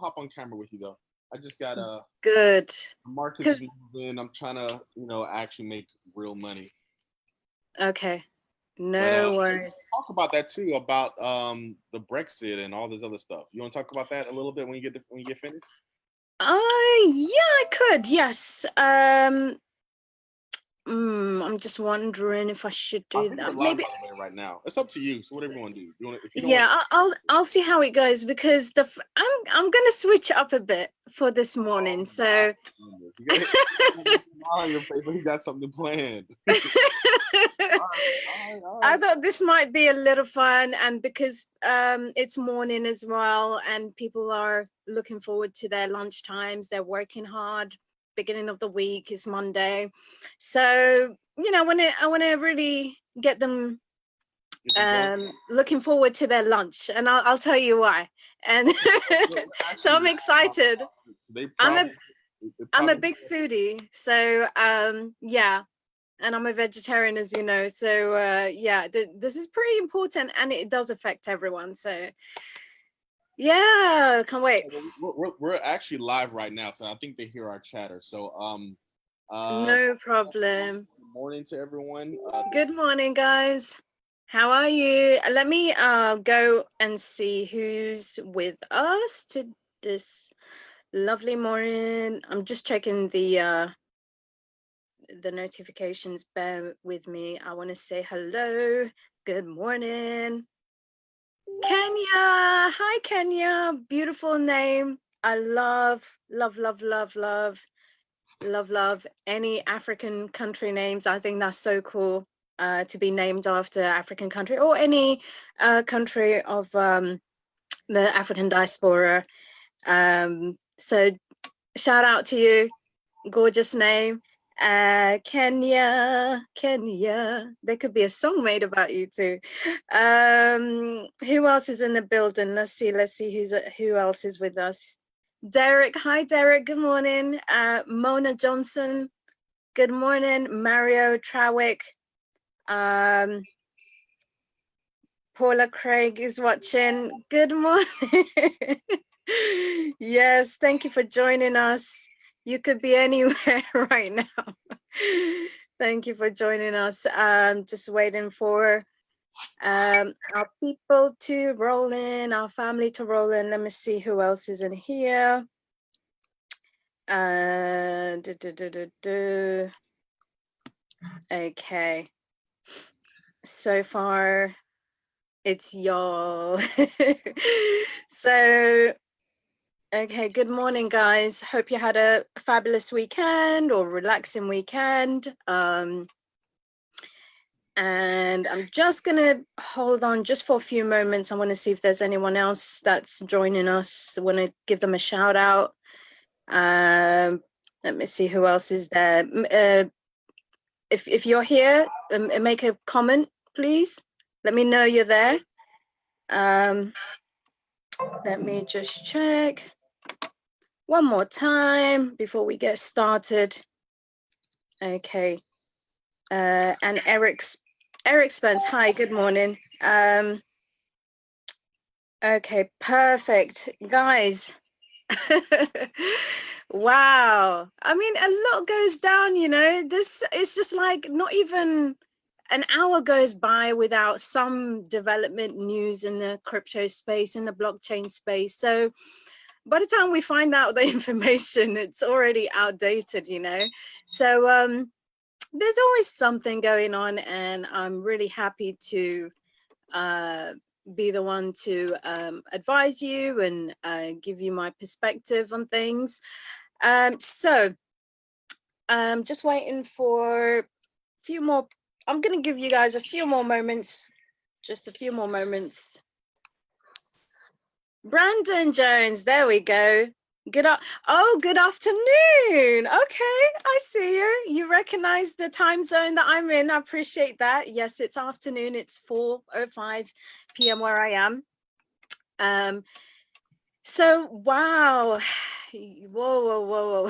hop on camera with you though. I just got Good. Marcus is Because moving in. I'm trying to, actually make real money. okay, But no worries. talk about that too, about the Brexit and all this other stuff. You want to talk about that a little bit when you get finished? Yeah, I could. Yes. I'm just wondering if I should I do think we're that. live Maybe. by the way right now. It's up to you. So whatever you want to do. You want if you don't want Yeah, I'll see how it goes because I'm gonna switch it up a bit for this morning. So you got a smile on your face like you got something planned. All right, all I right. thought this might be a little fun, and because it's morning as well, and people are looking forward to their lunch times, they're working hard. Beginning of the week is Monday, so I want to really get them looking forward to their lunch, and I'll tell you why. And so I'm excited. So they I'm a probably, they I'm a probably big foodie, so yeah, and I'm a vegetarian, as you know. So yeah, this is pretty important, and it does affect everyone. So yeah, can't wait. we're actually live right now, so I think they hear our chatter. So No problem. good morning to everyone. Good morning, guys. How are you? Let me go and see who's with us to this lovely morning. I'm just checking the notifications. Bear with me. I want to say hello. Good morning. Kenya. Hi, Kenya. Beautiful name. I love any African country names. I think that's so cool to be named after African country or any country of the African diaspora. So shout out to you. Gorgeous name. Kenya. There could be a song made about you too. Who else is in the building? Let's see who else is with us. Derek, hi Derek, good morning. Mona Johnson, good morning. Mario Trawick, Paula Craig is watching. Good morning. Yes, thank you for joining us. You could be anywhere right now. Thank you for joining us. Just waiting for our people to roll in, our family to roll in. Let me see who else is in here. Okay. So far, it's y'all. So okay, good morning, guys. Hope you had a fabulous weekend or relaxing weekend. And I'm just gonna hold on just for a few moments. I want to see if there's anyone else that's joining us. I want to give them a shout out. Let me see who else is there. If you're here, make a comment, please. Let me know you're there. Let me just check one more time before we get started. Okay. And Eric Spence, hi, good morning. Okay, perfect. Guys. Wow. I mean, a lot goes down, This is just like not even an hour goes by without some development news in the crypto space, in the blockchain space. So by the time we find out the information, it's already outdated, So there's always something going on, and I'm really happy to be the one to advise you and give you my perspective on things. So I'm just waiting for a few more. I'm going to give you guys a few more moments, just a few more moments. Brandon Jones, there we go. Good afternoon. Okay, I see you. You recognize the time zone that I'm in. I appreciate that. Yes, it's afternoon. It's 4:05 p.m. where I am. So wow. Whoa.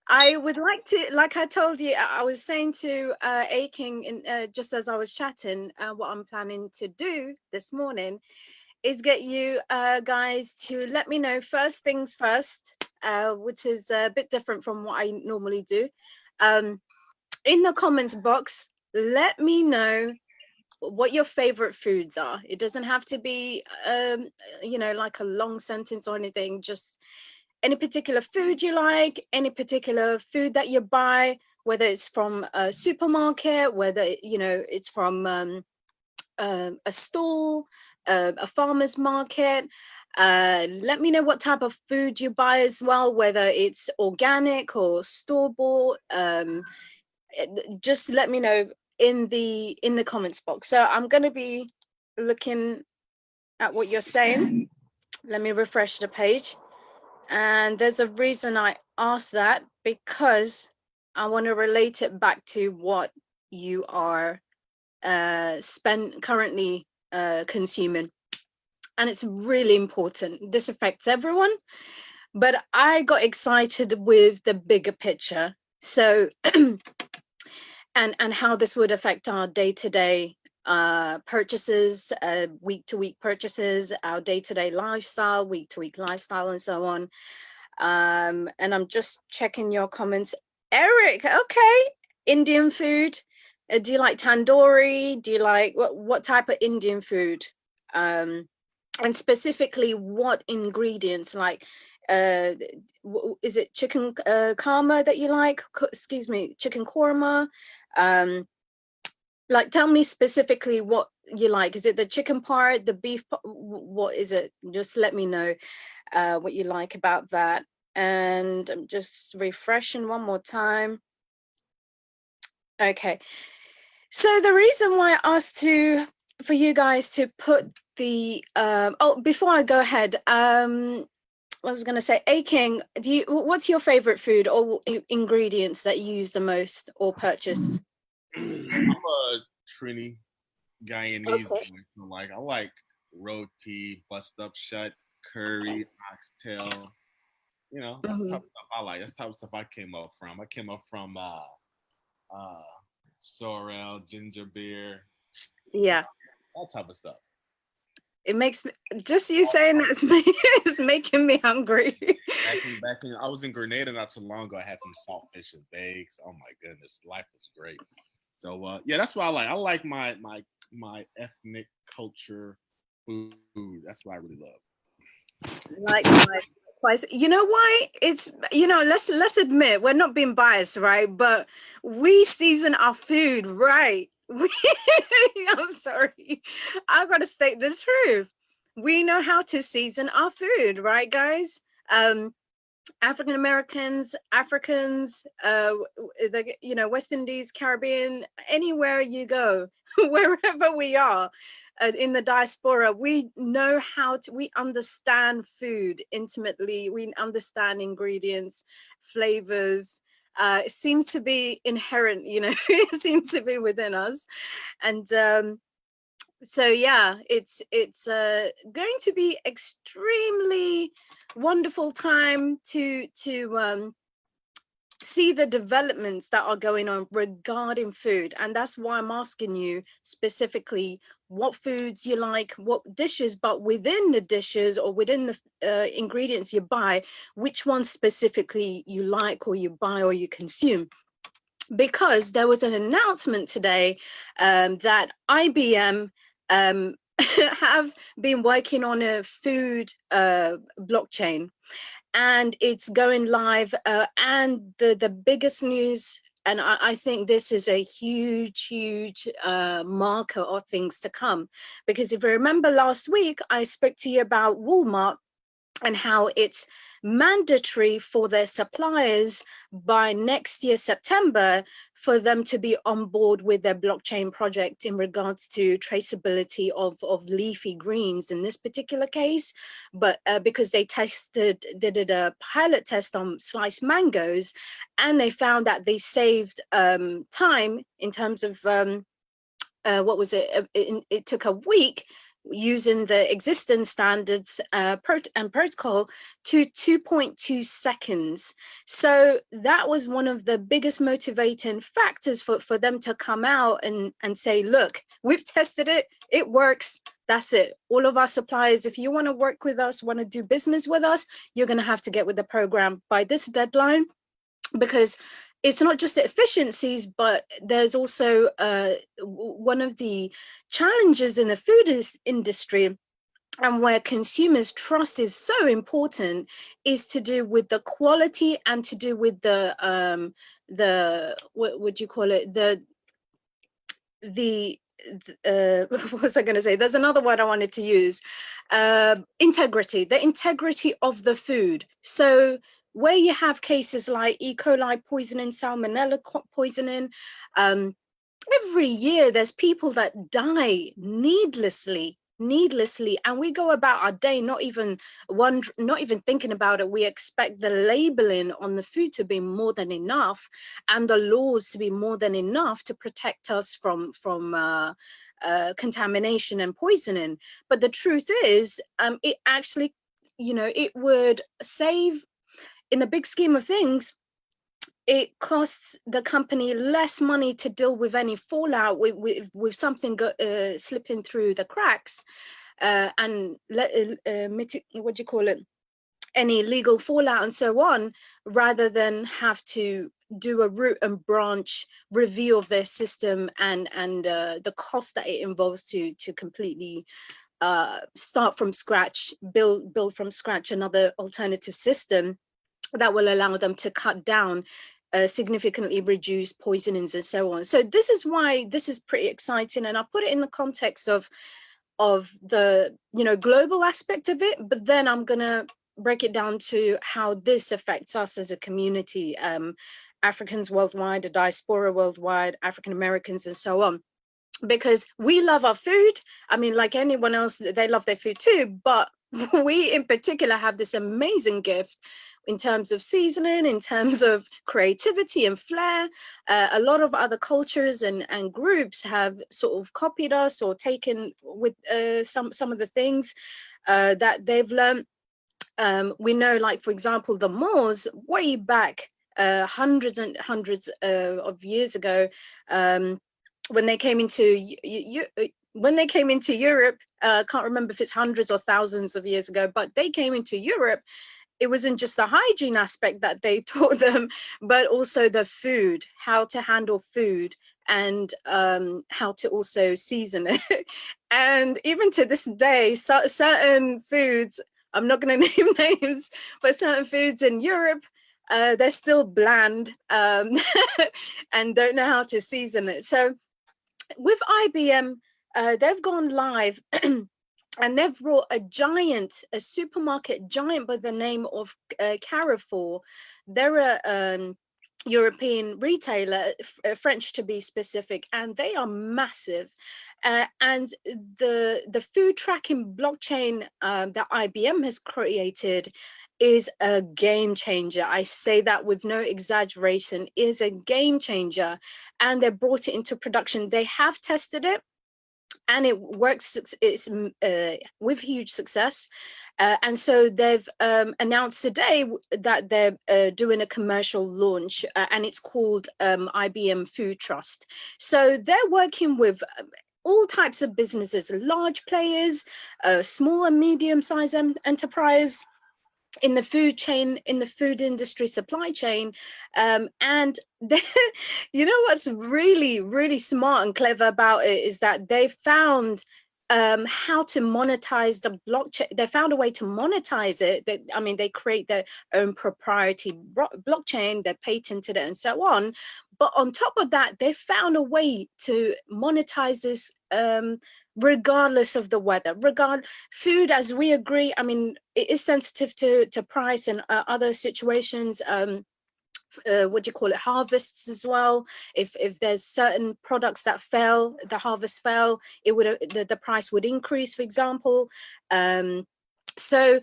I would like to, like I told you, I was saying to Aking just as I was chatting, what I'm planning to do this morning is get you guys to let me know first things first, which is a bit different from what I normally do. In the comments box, let me know what your favorite foods are. It doesn't have to be like a long sentence or anything, just any particular food you like, any particular food that you buy, whether it's from a supermarket, whether it's from a stall, a farmer's market. Let me know what type of food you buy as well, whether it's organic or store bought. Just let me know in the comments box. So I'm going to be looking at what you're saying. Let me refresh the page. And there's a reason I asked that, because I want to relate it back to what you are currently consuming. And it's really important. This affects everyone, but I got excited with the bigger picture. So and how this would affect our day-to-day purchases, week-to-week purchases, our day-to-day lifestyle, week-to-week lifestyle, and so on. And I'm just checking your comments. Eric, okay, Indian food. Do you like tandoori? Do you like what type of Indian food? And specifically, what ingredients? Like, is it chicken karma that you like? Excuse me, chicken korma. Like, tell me specifically what you like. Is it the chicken part, the beef part? What is it? Just let me know what you like about that. And I'm just refreshing one more time. Okay, so the reason why I asked for you guys to put the before I go ahead, I was gonna say, Aking, what's your favorite food or ingredients that you use the most or purchase? I'm a Trini Guyanese Okay. boy, so like I like roti, bust up shut, curry, oxtail. That's the type of stuff I like. That's the type of stuff I came up from. I came up from sorrel, ginger beer, Yeah, that type of stuff. it makes me, just you saying that is making me hungry. Back in, I was in Grenada not too long ago. I had some saltfish and bakes. Oh my goodness, life was great. So yeah, that's what I like. I like my ethnic culture food. That's what I really love. Likewise. You know why? It's, let's admit we're not being biased, right? But we season our food right. I'm sorry, I've got to state the truth. We know how to season our food, right, guys? African Americans, Africans, West Indies, Caribbean, anywhere you go, wherever we are in the diaspora, we know we understand food intimately. We understand ingredients, flavors. It seems to be inherent, it seems to be within us. And so yeah, it's going to be extremely wonderful time to see the developments that are going on regarding food. And that's why I'm asking you specifically what foods you like, what dishes, but within the dishes or within the ingredients you buy, which ones specifically you like or you buy or you consume. Because there was an announcement today that IBM have been working on a food blockchain, and it's going live. And the biggest news, and I think this is a huge marker of things to come, because if you remember last week, I spoke to you about Walmart and how it's mandatory for their suppliers by next year, September, for them to be on board with their blockchain project in regards to traceability of leafy greens in this particular case. But because they did a pilot test on sliced mangoes, and they found that they saved time in terms of what was it? It took a week using the existing standards and protocol to 2.2 seconds. So that was one of the biggest motivating factors for them to come out and say, look, we've tested it, it works, That's it. All of our suppliers, if you want to work with us, want to do business with us, you're going to have to get with the program by this deadline, because it's not just the efficiencies, but there's also one of the challenges in the food industry, and where consumers trust is so important, is to do with the quality and to do with the what would you call it, the what was I going to say? There's another word I wanted to use. Integrity, the integrity of the food. So where you have cases like E. coli poisoning, salmonella poisoning, every year there's people that die needlessly, and we go about our day not even thinking about it. We expect the labeling on the food to be more than enough, and the laws to be more than enough to protect us from contamination and poisoning. But the truth is, it actually, it would save, in the big scheme of things, it costs the company less money to deal with any fallout with something slipping through the cracks, and what do you call it, any legal fallout and so on, rather than have to do a root and branch review of their system, and the cost that it involves to completely start from scratch, build from scratch another alternative system that will allow them to cut down, significantly reduce poisonings and so on. So this is why this is pretty exciting, and I put it in the context of the global aspect of it, but then I'm gonna break it down to how this affects us as a community, Africans worldwide, the diaspora worldwide, African Americans, and so on, because we love our food. I mean, like anyone else, they love their food too, but we in particular have this amazing gift in terms of seasoning, in terms of creativity and flair. A lot of other cultures and groups have sort of copied us or taken with some of the things that they've learned. We know, like, for example, the Moors, way back hundreds and hundreds of years ago, when they came into Europe, can't remember if it's hundreds or thousands of years ago, but they came into Europe. It wasn't just the hygiene aspect that they taught them, but also the food, how to handle food, and how to also season it. And even to this day, certain foods, I'm not going to name names, but certain foods in Europe, they're still bland, and don't know how to season it. So with IBM, they've gone live and they've brought a supermarket giant by the name of Carrefour. They're a European retailer, French to be specific, and they are massive. And the food tracking blockchain that IBM has created is a game changer. I say that with no exaggeration, is a game changer. And they brought it into production. They have tested it, and it works. It's with huge success. And so they've announced today that they're doing a commercial launch, and it's called IBM Food Trust. So they're working with all types of businesses, large players, small and medium-sized enterprise in the food chain, in the food industry supply chain. And you know what's really, really smart and clever about it is that they found how to monetize the blockchain. They found a way to monetize it. They create their own proprietary blockchain, they patented it and so on. But on top of that, they found a way to monetize this regardless of the weather. Food, as we agree, it is sensitive to price and other situations. What do you call it, harvests as well. If there's certain products that fell, the harvest fell, it would the price would increase, for example. So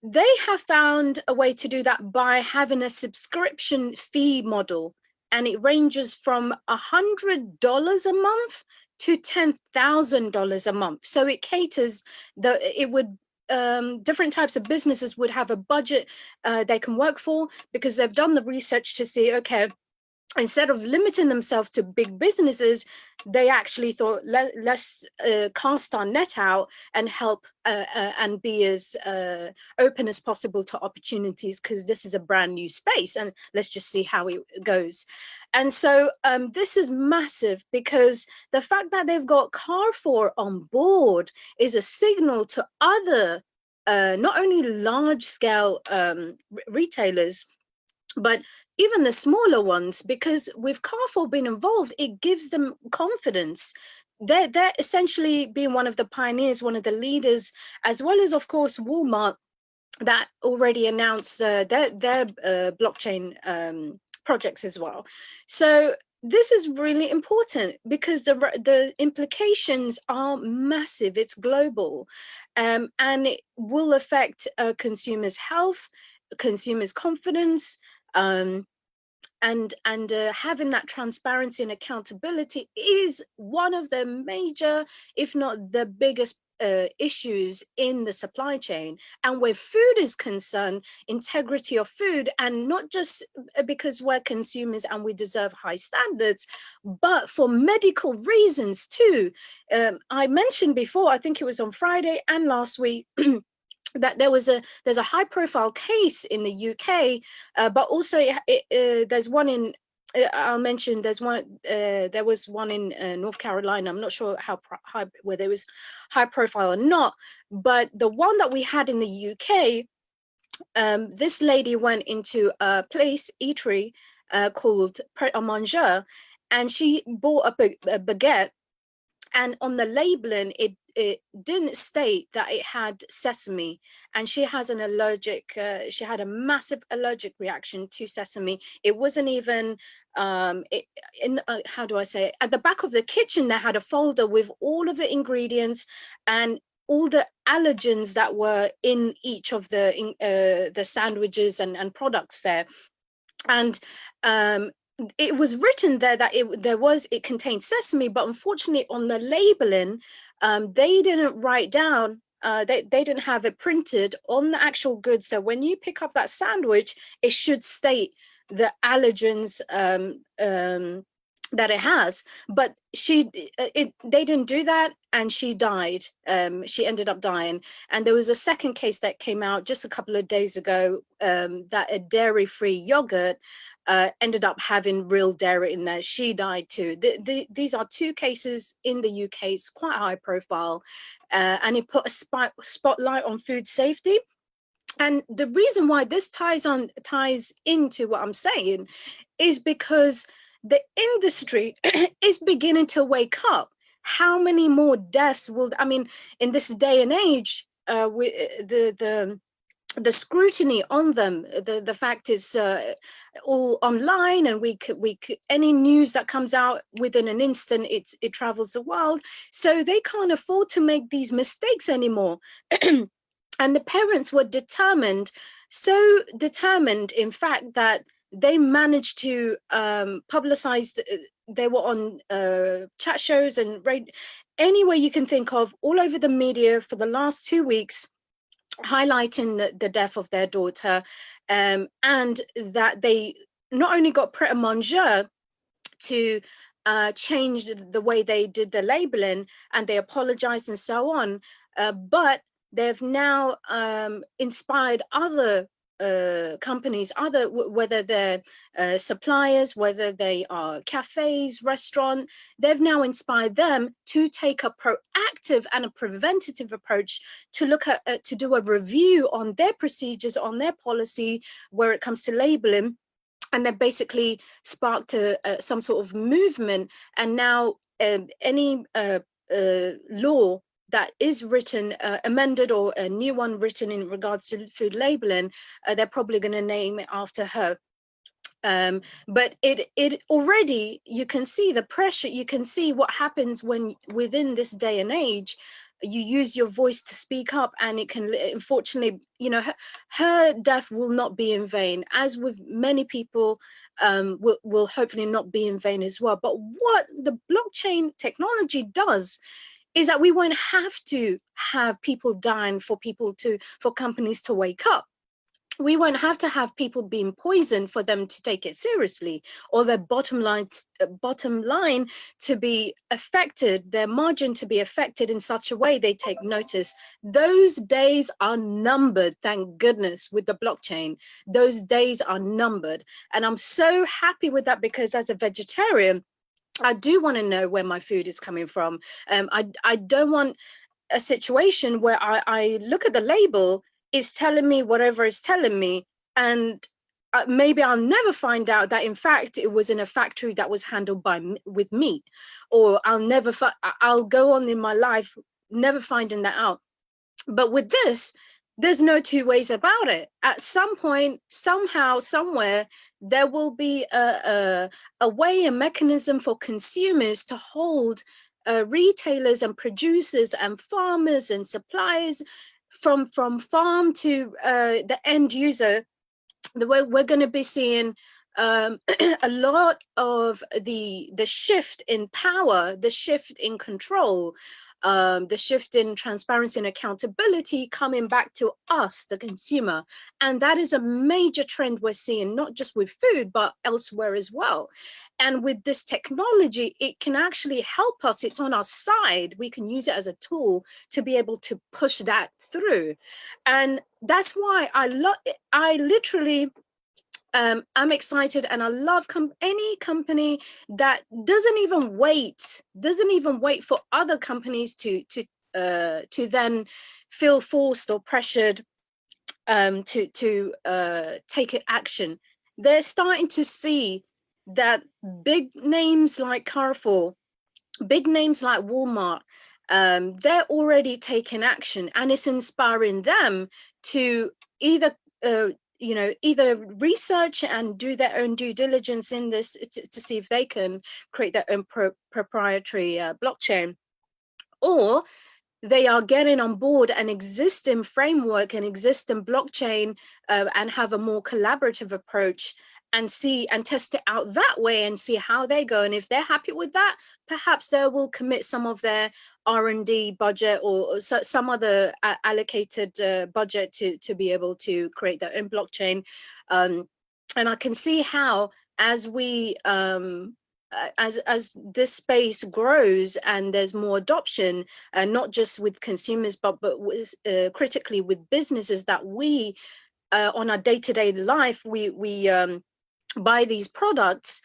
they have found a way to do that by having a subscription fee model, and it ranges from $100 a month to $10,000 a month. So it caters different types of businesses would have a budget they can work for, because they've done the research to see, okay, instead of limiting themselves to big businesses, they actually thought, let's cast our net out and help and be as open as possible to opportunities, because this is a brand new space and let's just see how it goes. And so this is massive, because the fact that they've got Carrefour on board is a signal to other not only large scale retailers, but even the smaller ones, because with Carrefour being involved, it gives them confidence. They're essentially being one of the pioneers, one of the leaders, as well as, of course, Walmart, that already announced their blockchain projects as well. So this is really important, because the implications are massive. It's global, and it will affect consumers' health, consumers' confidence, um, and having that transparency and accountability is one of the major, if not the biggest, issues in the supply chain. And where food is concerned, integrity of food, and not just because we're consumers and we deserve high standards, but for medical reasons too. I mentioned before, I think it was on Friday and last week, that there's a high profile case in the UK, but also there's one in I'll mention there was one in North Carolina. I'm not sure how high, whether it was high profile or not, but the one that we had in the UK, this lady went into a place, eatery, called Pret a Manger, and she bought a baguette, and on the labeling it didn't state that it had sesame, and she has an allergic she had a massive allergic reaction to sesame. It wasn't even how do I say it? At the back of the kitchen they had a folder with all of the ingredients and all the allergens that were in each of the sandwiches and products there. And it was written there that it contained sesame, but unfortunately on the labeling, they didn't write down, they didn't have it printed on the actual goods. So when you pick up that sandwich, it should state the allergens that it has. But they didn't do that, and she died. She ended up dying. And there was a second case that came out just a couple of days ago, that a dairy-free yogurt ended up having real dairy in there. She died too. These are two cases in the UK. It's quite high profile, and it put a spotlight on food safety. And the reason why this ties into what I'm saying is because the industry is beginning to wake up. How many more deaths will, I mean, in this day and age, the scrutiny on them, the fact is all online, and we could any news that comes out within an instant, it travels the world. So they can't afford to make these mistakes anymore. And the parents were determined, so determined, in fact, that they managed to publicize. They were on chat shows and any way you can think of, all over the media for the last 2 weeks, highlighting the death of their daughter, and that they not only got Pret a Manger to change the way they did the labeling, and they apologized and so on, but they've now inspired other companies, whether they're suppliers, whether they are cafes, restaurant, they've now inspired them to take a proactive and a preventative approach to look at to do a review on their procedures, on their policy where it comes to labeling. And that basically sparked some sort of movement. And now any law that is written, amended, or a new one written in regards to food labeling, they're probably going to name it after her. But it already, you can see the pressure, you can see what happens when within this day and age you use your voice to speak up, and it can, unfortunately, her death will not be in vain, as with many people, will hopefully not be in vain as well. But what the blockchain technology does is that we won't have to have people dying for companies to wake up. we won't have to have people being poisoned for them to take it seriously, or their bottom line to be affected, their margin to be affected in such a way they take notice. Those days are numbered, thank goodness, with the blockchain. Those days are numbered. And I'm so happy with that, because as a vegetarian, I do want to know where my food is coming from. I don't want a situation where I look at the label, it's telling me whatever it's telling me, and maybe I'll never find out that in fact it was in a factory that was handled with meat, or I'll go on in my life never finding that out. But with this, there's no two ways about it. At some point, somehow, somewhere, there will be a way, a mechanism for consumers to hold retailers and producers and farmers and suppliers from farm to the end user. The way we're going to be seeing a lot of the shift in power, the shift in control, the shift in transparency and accountability coming back to us, the consumer. And that is a major trend we're seeing, not just with food, but elsewhere as well. And with this technology, it can actually help us. It's on our side. We can use it as a tool to be able to push that through. And that's why I literally I'm excited, and I love any company that doesn't even wait for other companies to then feel forced or pressured to take action. They're starting to see that big names like Carrefour, big names like Walmart, they're already taking action, and it's inspiring them to either either research and do their own due diligence in this to see if they can create their own proprietary blockchain, or they are getting on board an existing framework, an existing blockchain, and have a more collaborative approach, and see and test it out that way and see how they go. And if they're happy with that, perhaps they will commit some of their R&D budget or some other allocated budget to be able to create their own blockchain. And I can see how, as we as this space grows and there's more adoption, not just with consumers, but with critically with businesses, that we on our day-to-day life, we buy these products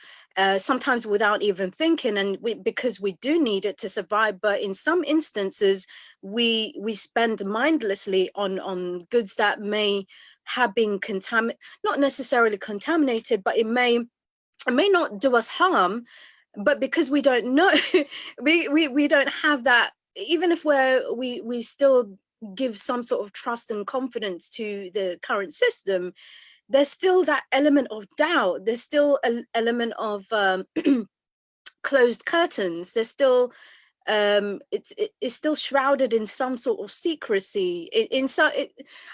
sometimes without even thinking, and because we do need it to survive. But in some instances, we spend mindlessly on goods that may have been not necessarily contaminated, but it may not do us harm. But because we don't know, we don't have that. Even if we still give some sort of trust and confidence to the current system, there's still that element of doubt. There's still an element of closed curtains. There's still it's still shrouded in some sort of secrecy.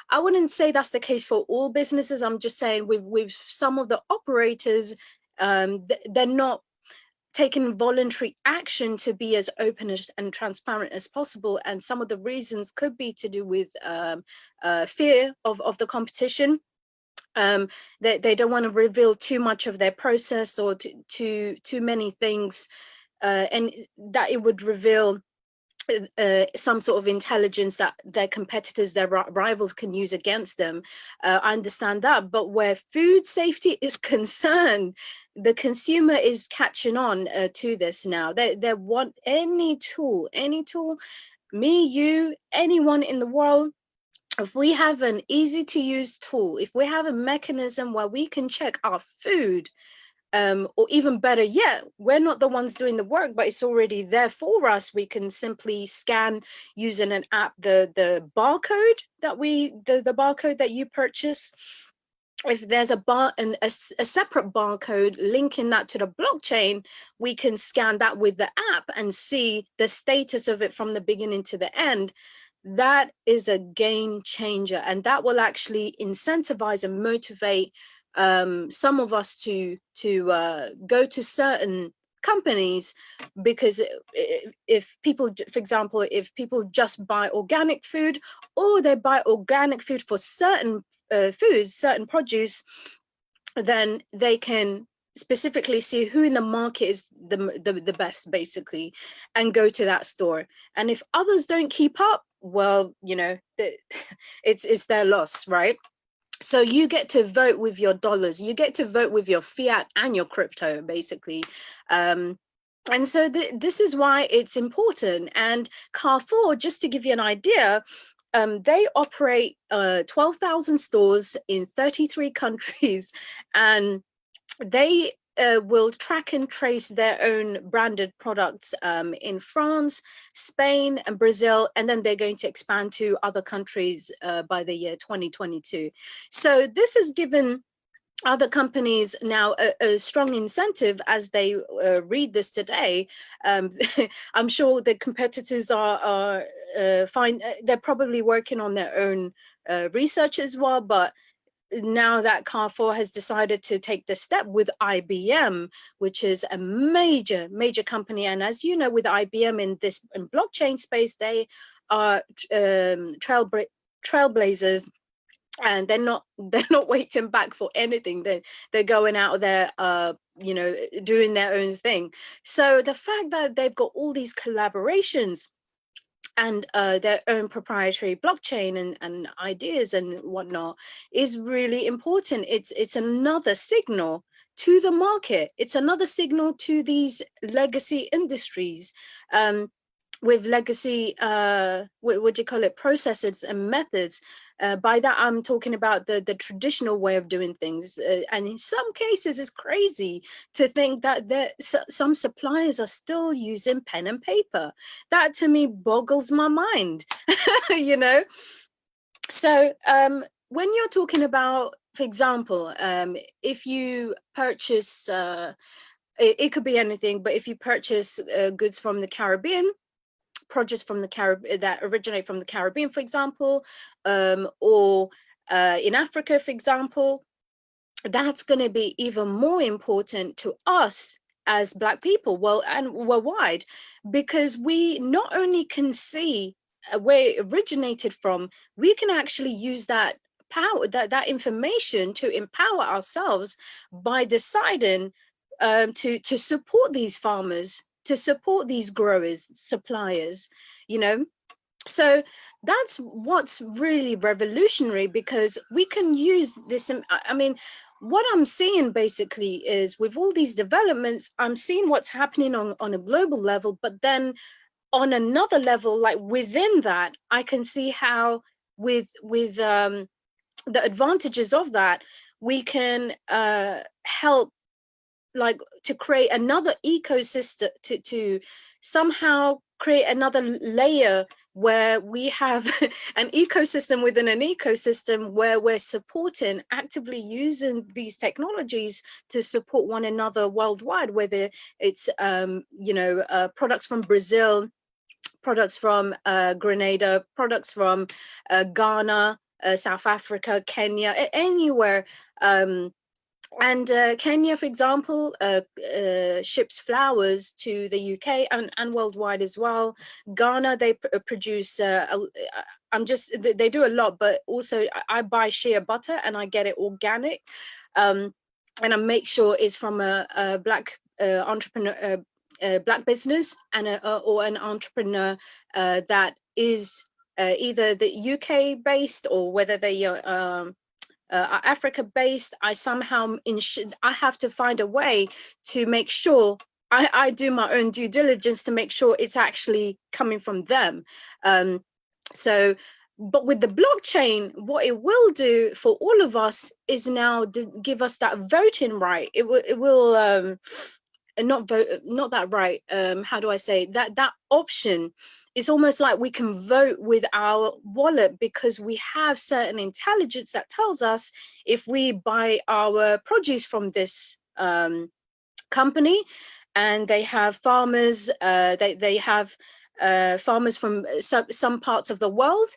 I wouldn't say that's the case for all businesses. I'm just saying with some of the operators, they're not taking voluntary action to be as open and transparent as possible. And some of the reasons could be to do with fear of the competition. They don't want to reveal too much of their process or too many things, and that it would reveal some sort of intelligence that their competitors, their rivals, can use against them. I understand that, but where food safety is concerned, the consumer is catching on to this now. They want any tool, me, you, anyone in the world. If we have an easy to use tool, if we have a mechanism where we can check our food, or even better yet, we're not the ones doing the work, but it's already there for us. We can simply scan using an app the barcode that the barcode that you purchase. If there's a separate barcode linking that to the blockchain, we can scan that with the app and see the status of it from the beginning to the end. That is a game changer, and that will actually incentivize and motivate some of us to go to certain companies, because if people, for example, if people just buy organic food, or they buy organic food for certain foods, certain produce, then they can specifically see who in the market is the best, basically, and go to that store. And if others don't keep up, well, you know, it's their loss, right? So you get to vote with your dollars, you get to vote with your fiat and your crypto, basically. And so this is why it's important. And Carrefour, just to give you an idea, they operate 12,000 stores in 33 countries, and they will track and trace their own branded products in France, Spain, and Brazil, and then they're going to expand to other countries by the year 2022. So this has given other companies now a strong incentive as they read this today. I'm sure the competitors are fine. They're probably working on their own research as well, but now that Carrefour has decided to take the step with IBM, which is a major company, and as you know, with IBM in blockchain space, they are trailblazers, and they're not waiting back for anything. They're going out there, you know, doing their own thing. So the fact that they've got all these collaborations and their own proprietary blockchain and ideas and whatnot is really important. It's another signal to the market. It's another signal to these legacy industries, with legacy, what do you call it, processes and methods. By that, I'm talking about the traditional way of doing things. And in some cases, it's crazy to think that some suppliers are still using pen and paper. That to me boggles my mind, you know? So when you're talking about, for example, if you purchase, it could be anything, but if you purchase goods from the Caribbean, produce from the Caribbean that originate from the Caribbean, for example, or in Africa, for example, that's going to be even more important to us as Black people, well, and worldwide, because we not only can see where it originated from, we can actually use that power, that information, to empower ourselves by deciding to support these farmers, to support these growers, suppliers, you know. So that's what's really revolutionary, because we can use this. I mean, what I'm seeing basically is, with all these developments, I'm seeing what's happening on a global level, but then on another level, like within that, I can see how with the advantages of that, we can help, like, to create another ecosystem, to somehow create another layer where we have an ecosystem within an ecosystem, where we're supporting, actively using these technologies to support one another worldwide, whether it's you know, products from Brazil, products from Grenada, products from Ghana, South Africa, Kenya, anywhere. And Kenya, for example, ships flowers to the UK and worldwide as well. Ghana, they produce, they do a lot, but also I buy shea butter and I get it organic. And I make sure it's from a Black entrepreneur, Black business, and or an entrepreneur that is either the UK based, or whether they are Africa based. I somehow I have to find a way to make sure I do my own due diligence to make sure it's actually coming from them. So, but with the blockchain, what it will do for all of us is now give us that voting right. It will not vote, not that right. How do I say that option? It's almost like we can vote with our wallet, because we have certain intelligence that tells us if we buy our produce from this company, and they have farmers, they have farmers from some parts of the world.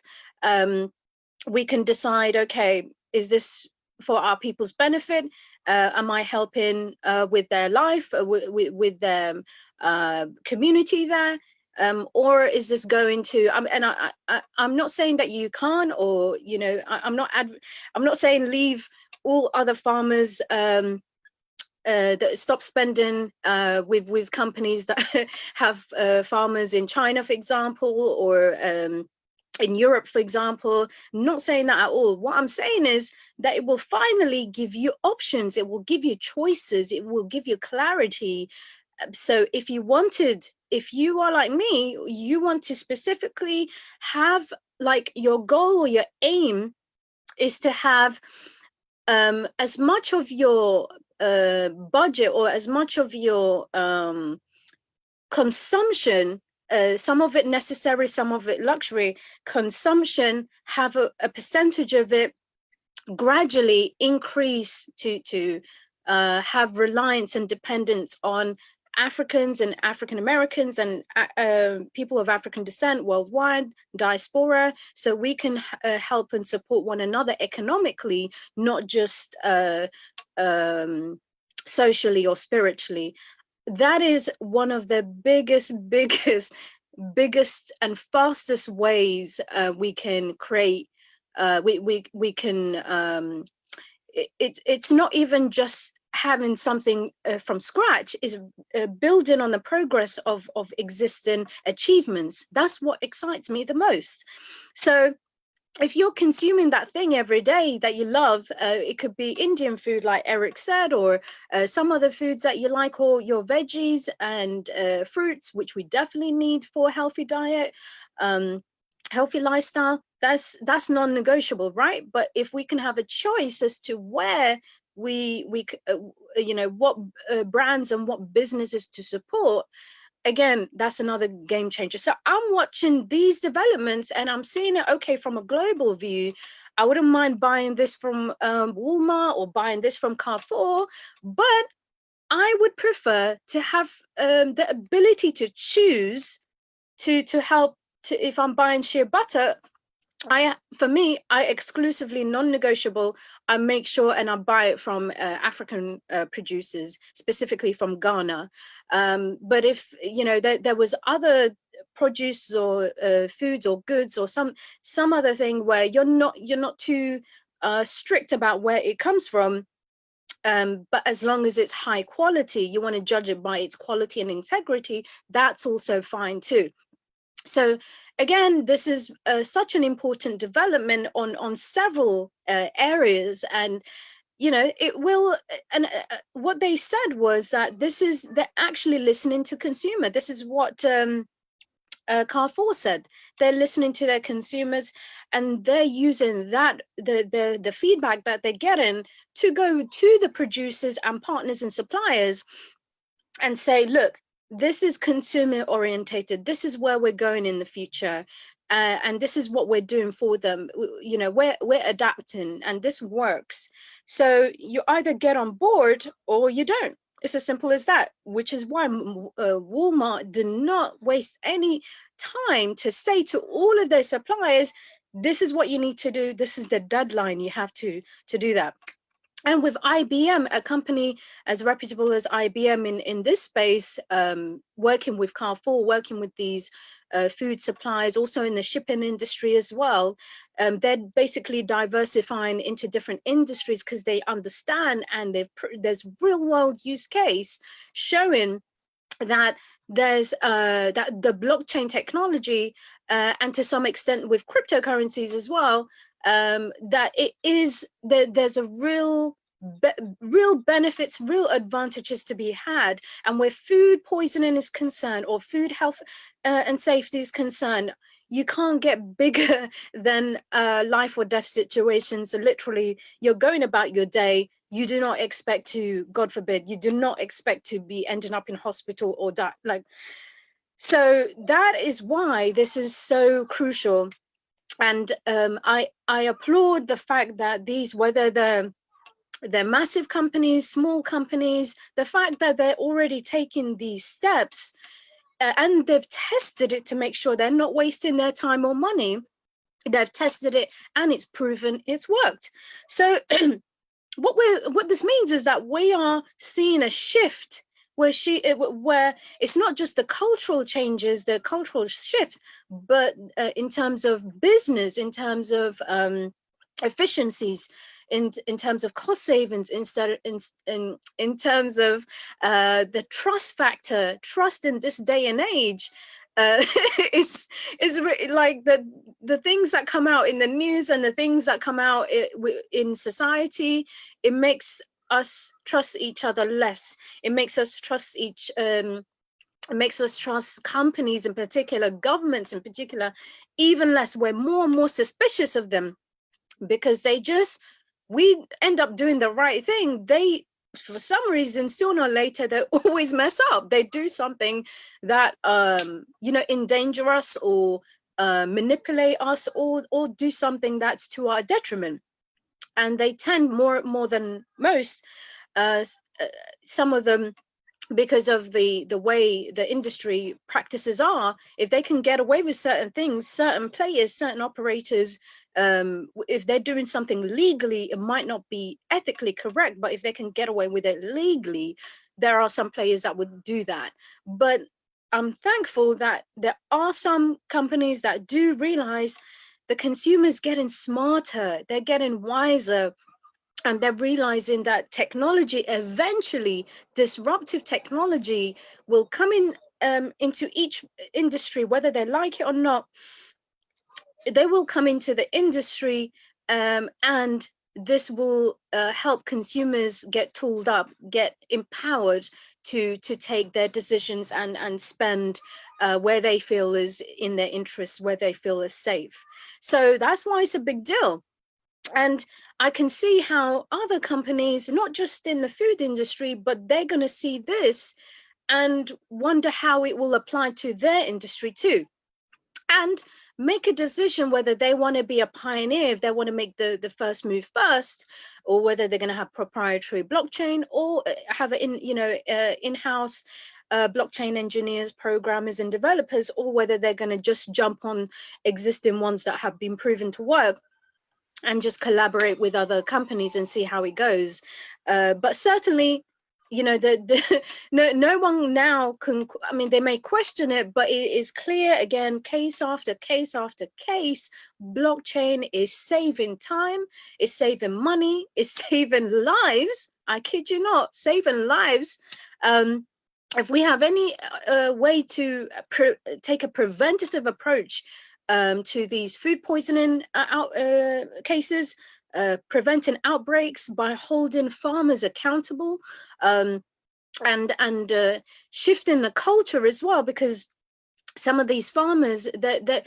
We can decide, okay, is this for our people's benefit? Am I helping with their life, with their community there? Or is this going to? I'm not saying that you can't, or I'm not saying leave all other farmers. That stop spending with companies that have farmers in China, for example, or in Europe, for example. Not saying that at all. What I'm saying is that it will finally give you options. It will give you choices. It will give you clarity. So if you are like me, you want to specifically have, like, your goal or your aim is to have as much of your budget, or as much of your consumption, some of it necessary, some of it luxury consumption, have a percentage of it gradually increase to have reliance and dependence on Africans and African Americans and people of African descent worldwide, diaspora, so we can help and support one another economically, not just socially or spiritually. That is one of the biggest and fastest ways we can create. We can. It's not even just having something from scratch, is building on the progress of existing achievements. That's what excites me the most. So if you're consuming that thing every day that you love, it could be Indian food, like Eric said, or some other foods that you like, or your veggies and fruits, which we definitely need for a healthy diet, healthy lifestyle. That's non-negotiable, right? But if we can have a choice as to where we what brands and what businesses to support, again, that's another game changer. So I'm watching these developments and I'm seeing it, okay, from a global view. I wouldn't mind buying this from Walmart or buying this from Carrefour, but I would prefer to have the ability to choose to help. To, if I'm buying shea butter, for me, I exclusively non-negotiable. I make sure and I buy it from African producers, specifically from Ghana. But if there was other produce or foods or goods or some other thing where you're not too strict about where it comes from, but as long as it's high quality, you want to judge it by its quality and integrity, that's also fine too. So again, this is such an important development on several areas, and it will. And what they said was that they're actually listening to consumer. This is what Carrefour said. They're listening to their consumers, and they're using that the feedback that they're getting to go to the producers and partners and suppliers and say, look, this is consumer orientated. This is where we're going in the future. And this is what we're doing for them. We're adapting, and this works. So you either get on board or you don't. It's as simple as that, which is why Walmart did not waste any time to say to all of their suppliers, this is what you need to do. This is the deadline. You have to do that. And with IBM, a company as reputable as IBM in this space, working with Carrefour, working with these food suppliers, also in the shipping industry as well, they're basically diversifying into different industries because they understand, and there's real world use case showing that there's that the blockchain technology, and to some extent with cryptocurrencies as well, that it is there's a real benefits, real advantages to be had. And where food poisoning is concerned, or food health and safety is concerned, you can't get bigger than life or death situations. So literally, you're going about your day. You do not expect to, God forbid, you do not expect to be ending up in hospital or die. So that is why this is so crucial. And I applaud the fact that these, whether they're massive companies, small companies, the fact that they're already taking these steps, and they've tested it to make sure they're not wasting their time or money. They've tested it and it's proven it's worked. So what this means is that we are seeing a shift where where it's not just the cultural changes, the cultural shift, but in terms of business, in terms of efficiencies, in terms of cost savings, in terms of the trust factor, trust in this day and age. uh, like the things that come out in the news and the things that come out in society, it makes us trust each other less. It makes us trust it makes us trust companies in particular, governments in particular, even less. We're more and more suspicious of them because we end up doing the right thing. They, for some reason, sooner or later, they always mess up. They do something that endanger us, or manipulate us, or do something that's to our detriment. And they tend more than most, some of them, because of the way the industry practices are, if they can get away with certain things, certain players, certain operators, if they're doing something legally, it might not be ethically correct, but if they can get away with it legally, there are some players that would do that. But I'm thankful that there are some companies that do realize the consumers getting smarter, they're getting wiser, and they're realizing that technology eventually, disruptive technology, will come into each industry, whether they like it or not. They will come into the industry, and this will help consumers get tooled up, get empowered to take their decisions and spend where they feel is in their interest, where they feel is safe. So that's why it's a big deal. And I can see how other companies, not just in the food industry, but they're going to see this and wonder how it will apply to their industry too, and make a decision whether they want to be a pioneer, if they want to make the first move first, or whether they're going to have proprietary blockchain, or have in-house blockchain engineers, programmers, and developers, or whether they're going to just jump on existing ones that have been proven to work and just collaborate with other companies and see how it goes. But certainly, no one now can. I mean, they may question it, but it is clear again, case after case after case, blockchain is saving time, is saving money, is saving lives. I kid you not, saving lives. If we have any way to take a preventative approach to these food poisoning cases, preventing outbreaks by holding farmers accountable, and shifting the culture as well, because some of these farmers, they're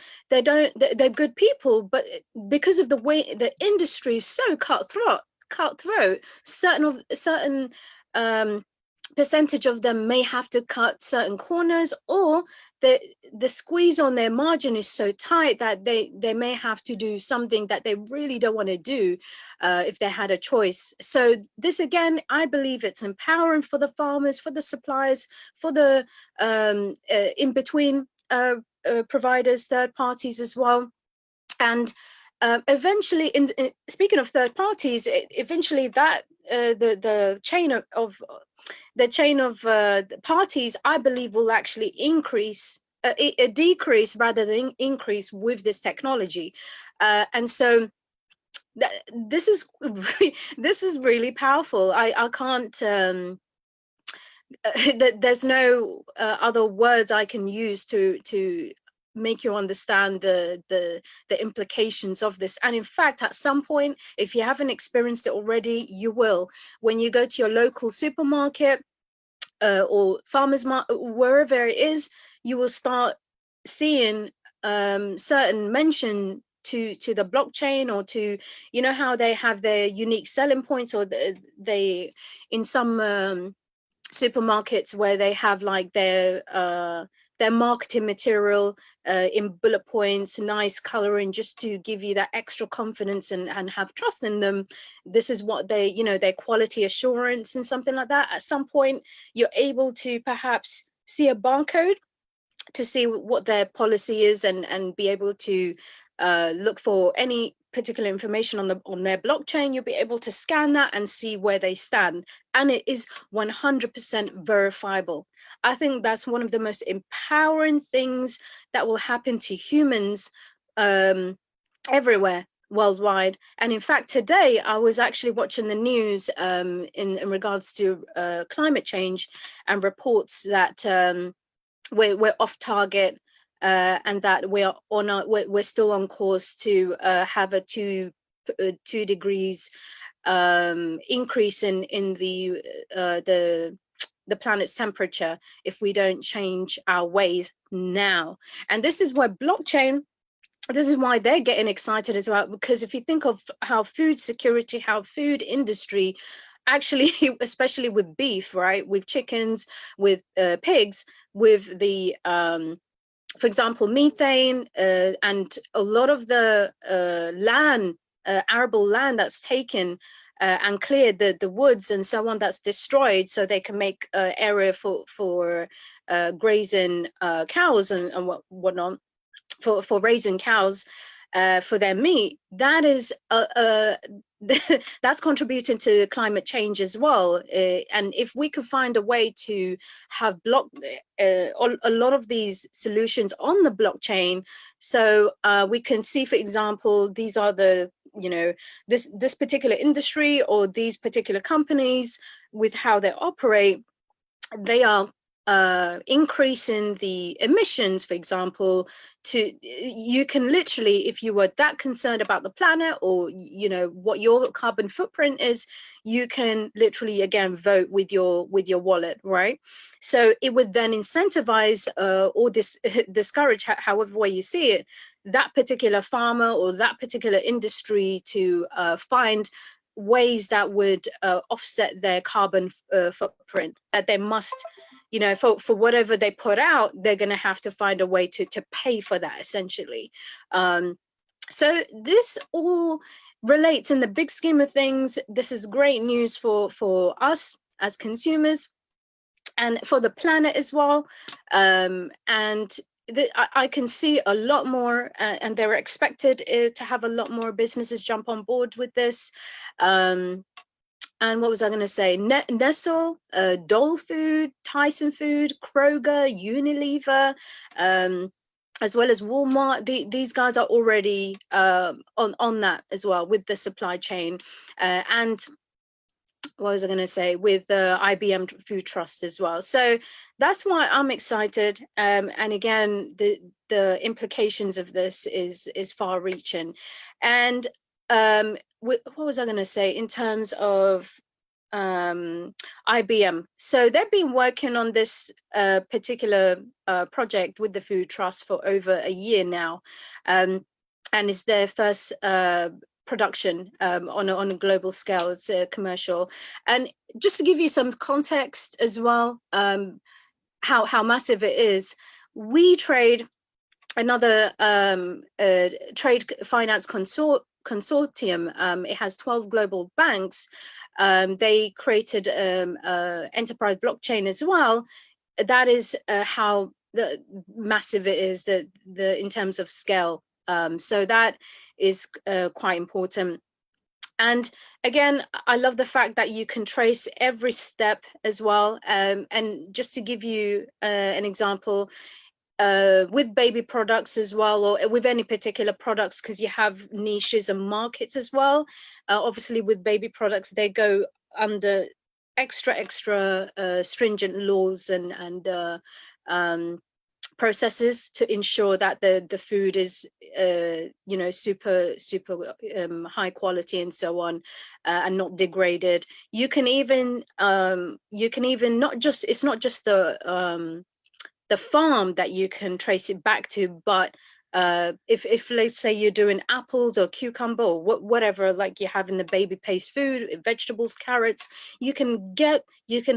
good people, but because of the way the industry is so cutthroat, certain percentage of them may have to cut certain corners, or the squeeze on their margin is so tight that they may have to do something that they really don't want to do if they had a choice. So this, again, I believe it's empowering for the farmers, for the suppliers, for the in between providers, third parties as well. And eventually, speaking of third parties, eventually that the chain of parties, I believe, will actually increase, a decrease rather than increase with this technology. And so this is this is really powerful. I can't. There's no other words I can use to make you understand the implications of this. And in fact, at some point, if you haven't experienced it already, you will. When you go to your local supermarket or farmers market, wherever it is, you will start seeing certain mention to the blockchain, or to, you know, how they have their unique selling points, or they in some supermarkets where they have like their marketing material in bullet points, nice coloring, just to give you that extra confidence and have trust in them. This is what they, you know, their quality assurance and something like that. At some point, you're able to perhaps see a barcode to see what their policy is, and be able to look for any particular information on their blockchain, you'll be able to scan that and see where they stand, and it is 100% verifiable. I think that's one of the most empowering things that will happen to humans everywhere worldwide. And in fact, today I was actually watching the news in regards to climate change, and reports that we're off target, and that we're still on course to have a 2 degrees increase in the planet's temperature if we don't change our ways now. And this is why they're getting excited as well, because if you think of how food security, how food industry actually, especially with beef, right, with chickens, with pigs, with the for example, methane, and a lot of the arable land that's taken and cleared, the woods and so on, that's destroyed so they can make area for grazing cows and whatnot, for raising cows for their meat. That is that's contributing to climate change as well. And if we could find a way to have a lot of these solutions on the blockchain, so we can see, for example, these are the, this particular industry or these particular companies, with how they operate, they are increasing the emissions, for example. You can literally, if you were that concerned about the planet, or what your carbon footprint is, you can literally, again, vote with your wallet, right? So it would then incentivize or discourage, however way you see it, that particular farmer or that particular industry to find ways that would offset their carbon footprint, that they must, for whatever they put out, they're going to have to find a way to pay for that, essentially. So this all relates in the big scheme of things. This is great news for us as consumers, and for the planet as well. And I can see a lot more, and they're expected to have a lot more businesses jump on board with this. And what was I going to say? Nestle, Dole Food, Tyson Food, Kroger, Unilever, as well as Walmart. These guys are already on that as well with the supply chain. And what was I going to say? With the IBM Food Trust as well. So that's why I'm excited. And again, the implications of this is far-reaching. And what was I going to say in terms of IBM? So they've been working on this particular project with the Food Trust for over a year now, and it's their first production on a global scale. It's a commercial. And just to give you some context as well, how massive it is, We Trade, another trade finance consortium, it has 12 global banks. They created enterprise blockchain as well. That is how massive it is, in terms of scale. So that is quite important. And again, I love the fact that you can trace every step as well. And just to give you an example, with baby products as well, or with any particular products, because you have niches and markets as well. Obviously, with baby products, they go under extra stringent laws and processes to ensure that the food is super high quality and so on, and not degraded. You can even not just, it's not just the farm that you can trace it back to, but if let's say you're doing apples or cucumber or whatever, like you have in the baby paste food, vegetables, carrots, you can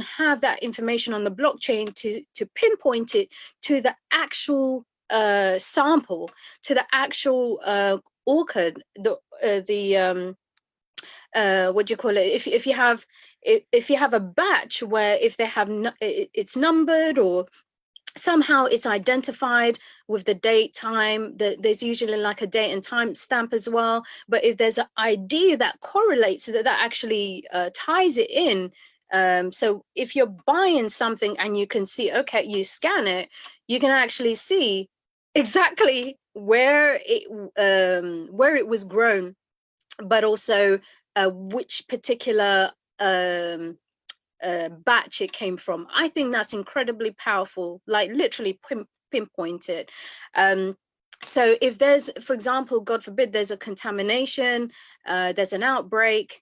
have that information on the blockchain to pinpoint it to the actual sample, to the actual orchard, what do you call it, if you have a batch where if they have it's numbered, or somehow it's identified with the date, time. There's usually like a date and time stamp as well. But if there's an ID that correlates, that actually ties it in. So if you're buying something and you can see, okay, you scan it, you can actually see exactly where it was grown, but also which particular batch it came from. I think that's incredibly powerful, like literally pinpoint it. Um, so if there's, for example, God forbid, there's a contamination, there's an outbreak,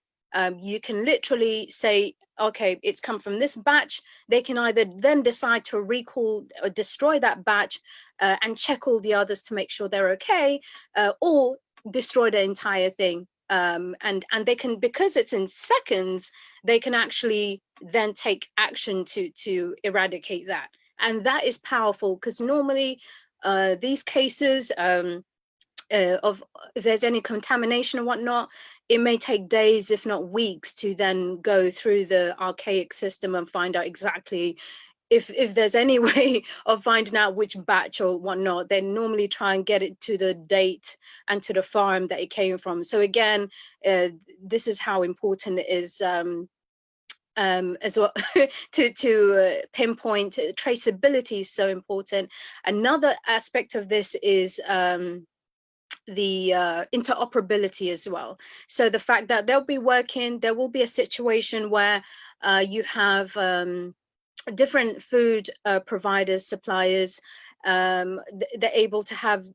you can literally say, okay, it's come from this batch. They can either then decide to recall or destroy that batch and check all the others to make sure they're okay, or destroy the entire thing. And they can, because it's in seconds, they can actually then take action to eradicate that. And that is powerful, because normally these cases of, if there's any contamination and whatnot, it may take days, if not weeks, to then go through the archaic system and find out exactly if there's any way of finding out which batch or whatnot. They normally try and get it to the date and to the farm that it came from. So again, this is how important it is, as well, to pinpoint. Traceability is so important. Another aspect of this is the interoperability as well. So the fact that they'll be working, there will be a situation where you have different food providers, suppliers, they're able to have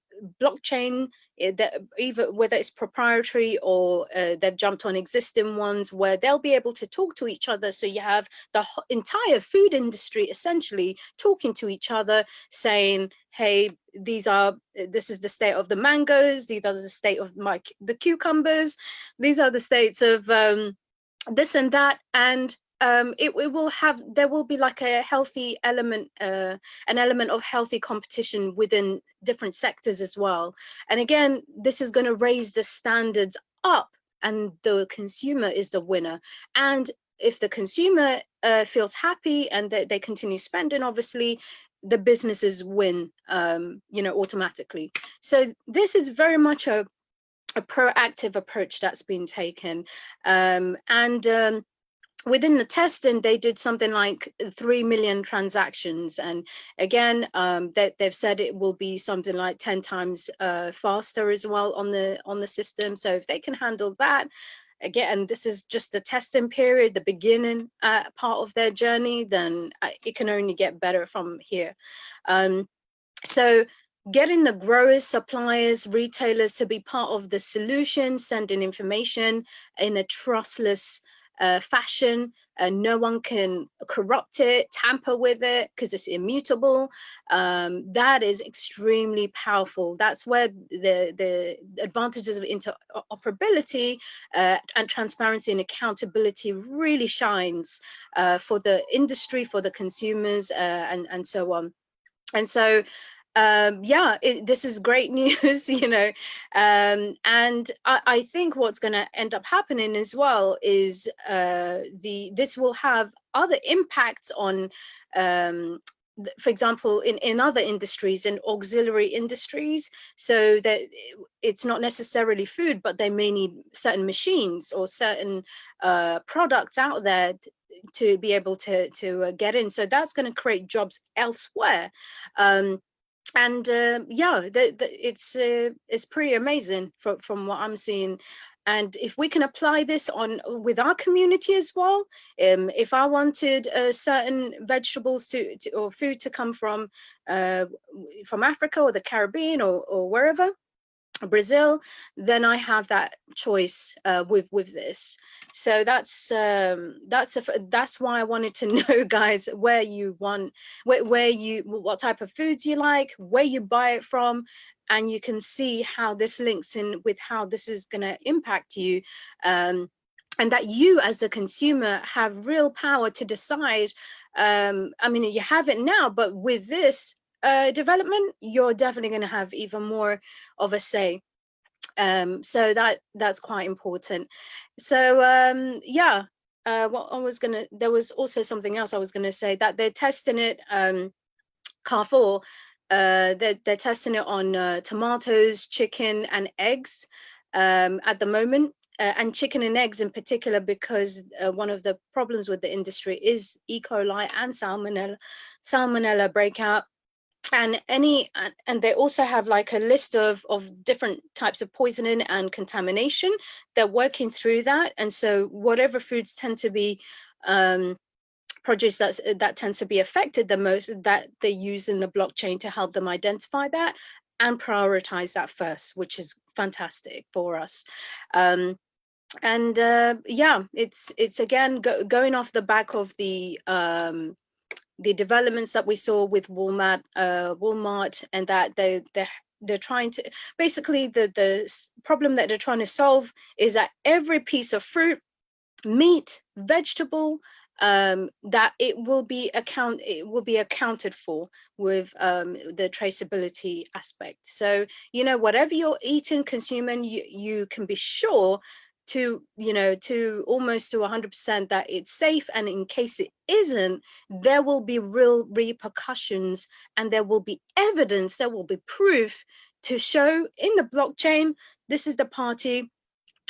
blockchain, that either whether it's proprietary or they've jumped on existing ones, where they'll be able to talk to each other. So you have the entire food industry essentially talking to each other, saying, hey, this is the state of the mangoes, these are the state of the cucumbers, these are the states of this and that. And there will be like a healthy element, an element of healthy competition within different sectors as well. And again, this is going to raise the standards up, and the consumer is the winner. And if the consumer feels happy and they continue spending, obviously the businesses win, automatically. So this is very much a proactive approach that's been taken. And within the testing, they did something like 3 million transactions. And again, they've said it will be something like 10 times faster as well on the system. So if they can handle that, again, this is just the testing period, the beginning part of their journey, then it can only get better from here. So getting the growers, suppliers, retailers to be part of the solution, sending information in a trustless fashion. No one can corrupt it, tamper with it, because it's immutable. That is extremely powerful. That's where the advantages of interoperability and transparency and accountability really shines for the industry, for the consumers, and so on. And so this is great news, and I think what's going to end up happening as well is this will have other impacts on, for example, in other industries, in auxiliary industries, so that it's not necessarily food, but they may need certain machines or certain products out there to be able to get in. So that's going to create jobs elsewhere. And it's pretty amazing from what I'm seeing. And if we can apply this on with our community as well, if I wanted certain vegetables or food to come from Africa or the Caribbean or wherever, Brazil, then I have that choice with this. So that's why I wanted to know, guys, where you want, what type of foods you like, where you buy it from, and you can see how this links in with how this is going to impact you, and that you as the consumer have real power to decide. I mean, you have it now, but with this development, you're definitely going to have even more of a say. So that's quite important. So what I was gonna, there was also something else I was gonna say, that they're testing it Carrefour, they're testing it on tomatoes, chicken, and eggs at the moment. And chicken and eggs in particular, because one of the problems with the industry is E. coli and salmonella breakout. And they also have like a list of different types of poisoning and contamination. They're working through that, and so whatever foods tend to be produce that tends to be affected the most, that they use in the blockchain to help them identify that and prioritize that first, which is fantastic for us. And yeah, it's again going off the back of the developments that we saw with Walmart, and that they're trying to, basically the problem that they're trying to solve is that every piece of fruit, meat, vegetable, that it will be accounted for with the traceability aspect. So whatever you're eating, consuming, you can be sure to to almost to 100% that it's safe, and in case it isn't, there will be real repercussions, and there will be evidence, there will be proof to show in the blockchain, this is the party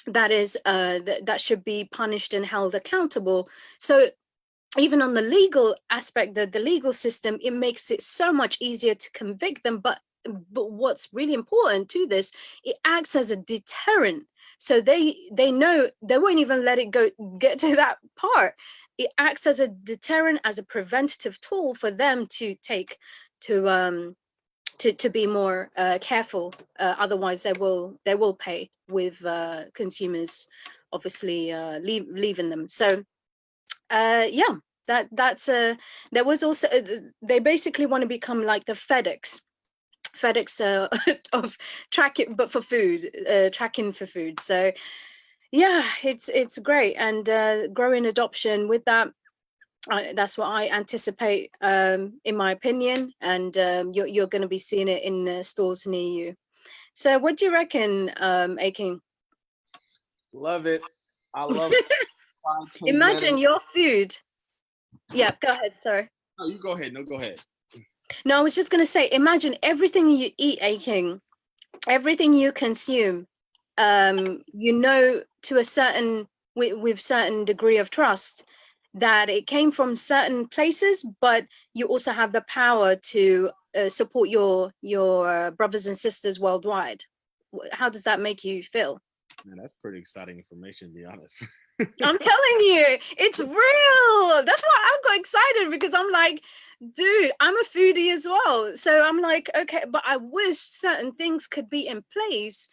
that is that should be punished and held accountable. So even on the legal aspect, the legal system, it makes it so much easier to convict them. But what's really important to this, it acts as a deterrent. So they know they won't even let it get to that part. It acts as a deterrent, as a preventative tool for them to take to be more careful. Otherwise, they will pay with consumers obviously leaving them. So yeah, that's there was also they basically want to become like the FedEx of tracking, but for food, tracking for food. So yeah, it's great, and growing adoption with that. That's what I anticipate, in my opinion, and you're going to be seeing it in stores near you. So what do you reckon, Aking? Love it. I love it. Imagine your food. Yeah, go ahead. Sorry. No, you go ahead. No, go ahead. No, I was just going to say, imagine everything you eat, Aking, everything you consume, to a certain with certain degree of trust that it came from certain places, but you also have the power to support your brothers and sisters worldwide. How does that make you feel? Man, that's pretty exciting information, to be honest. I'm telling you, it's real. That's why I got excited, because I'm like, dude, I'm a foodie as well. So I'm like, okay, but I wish certain things could be in place.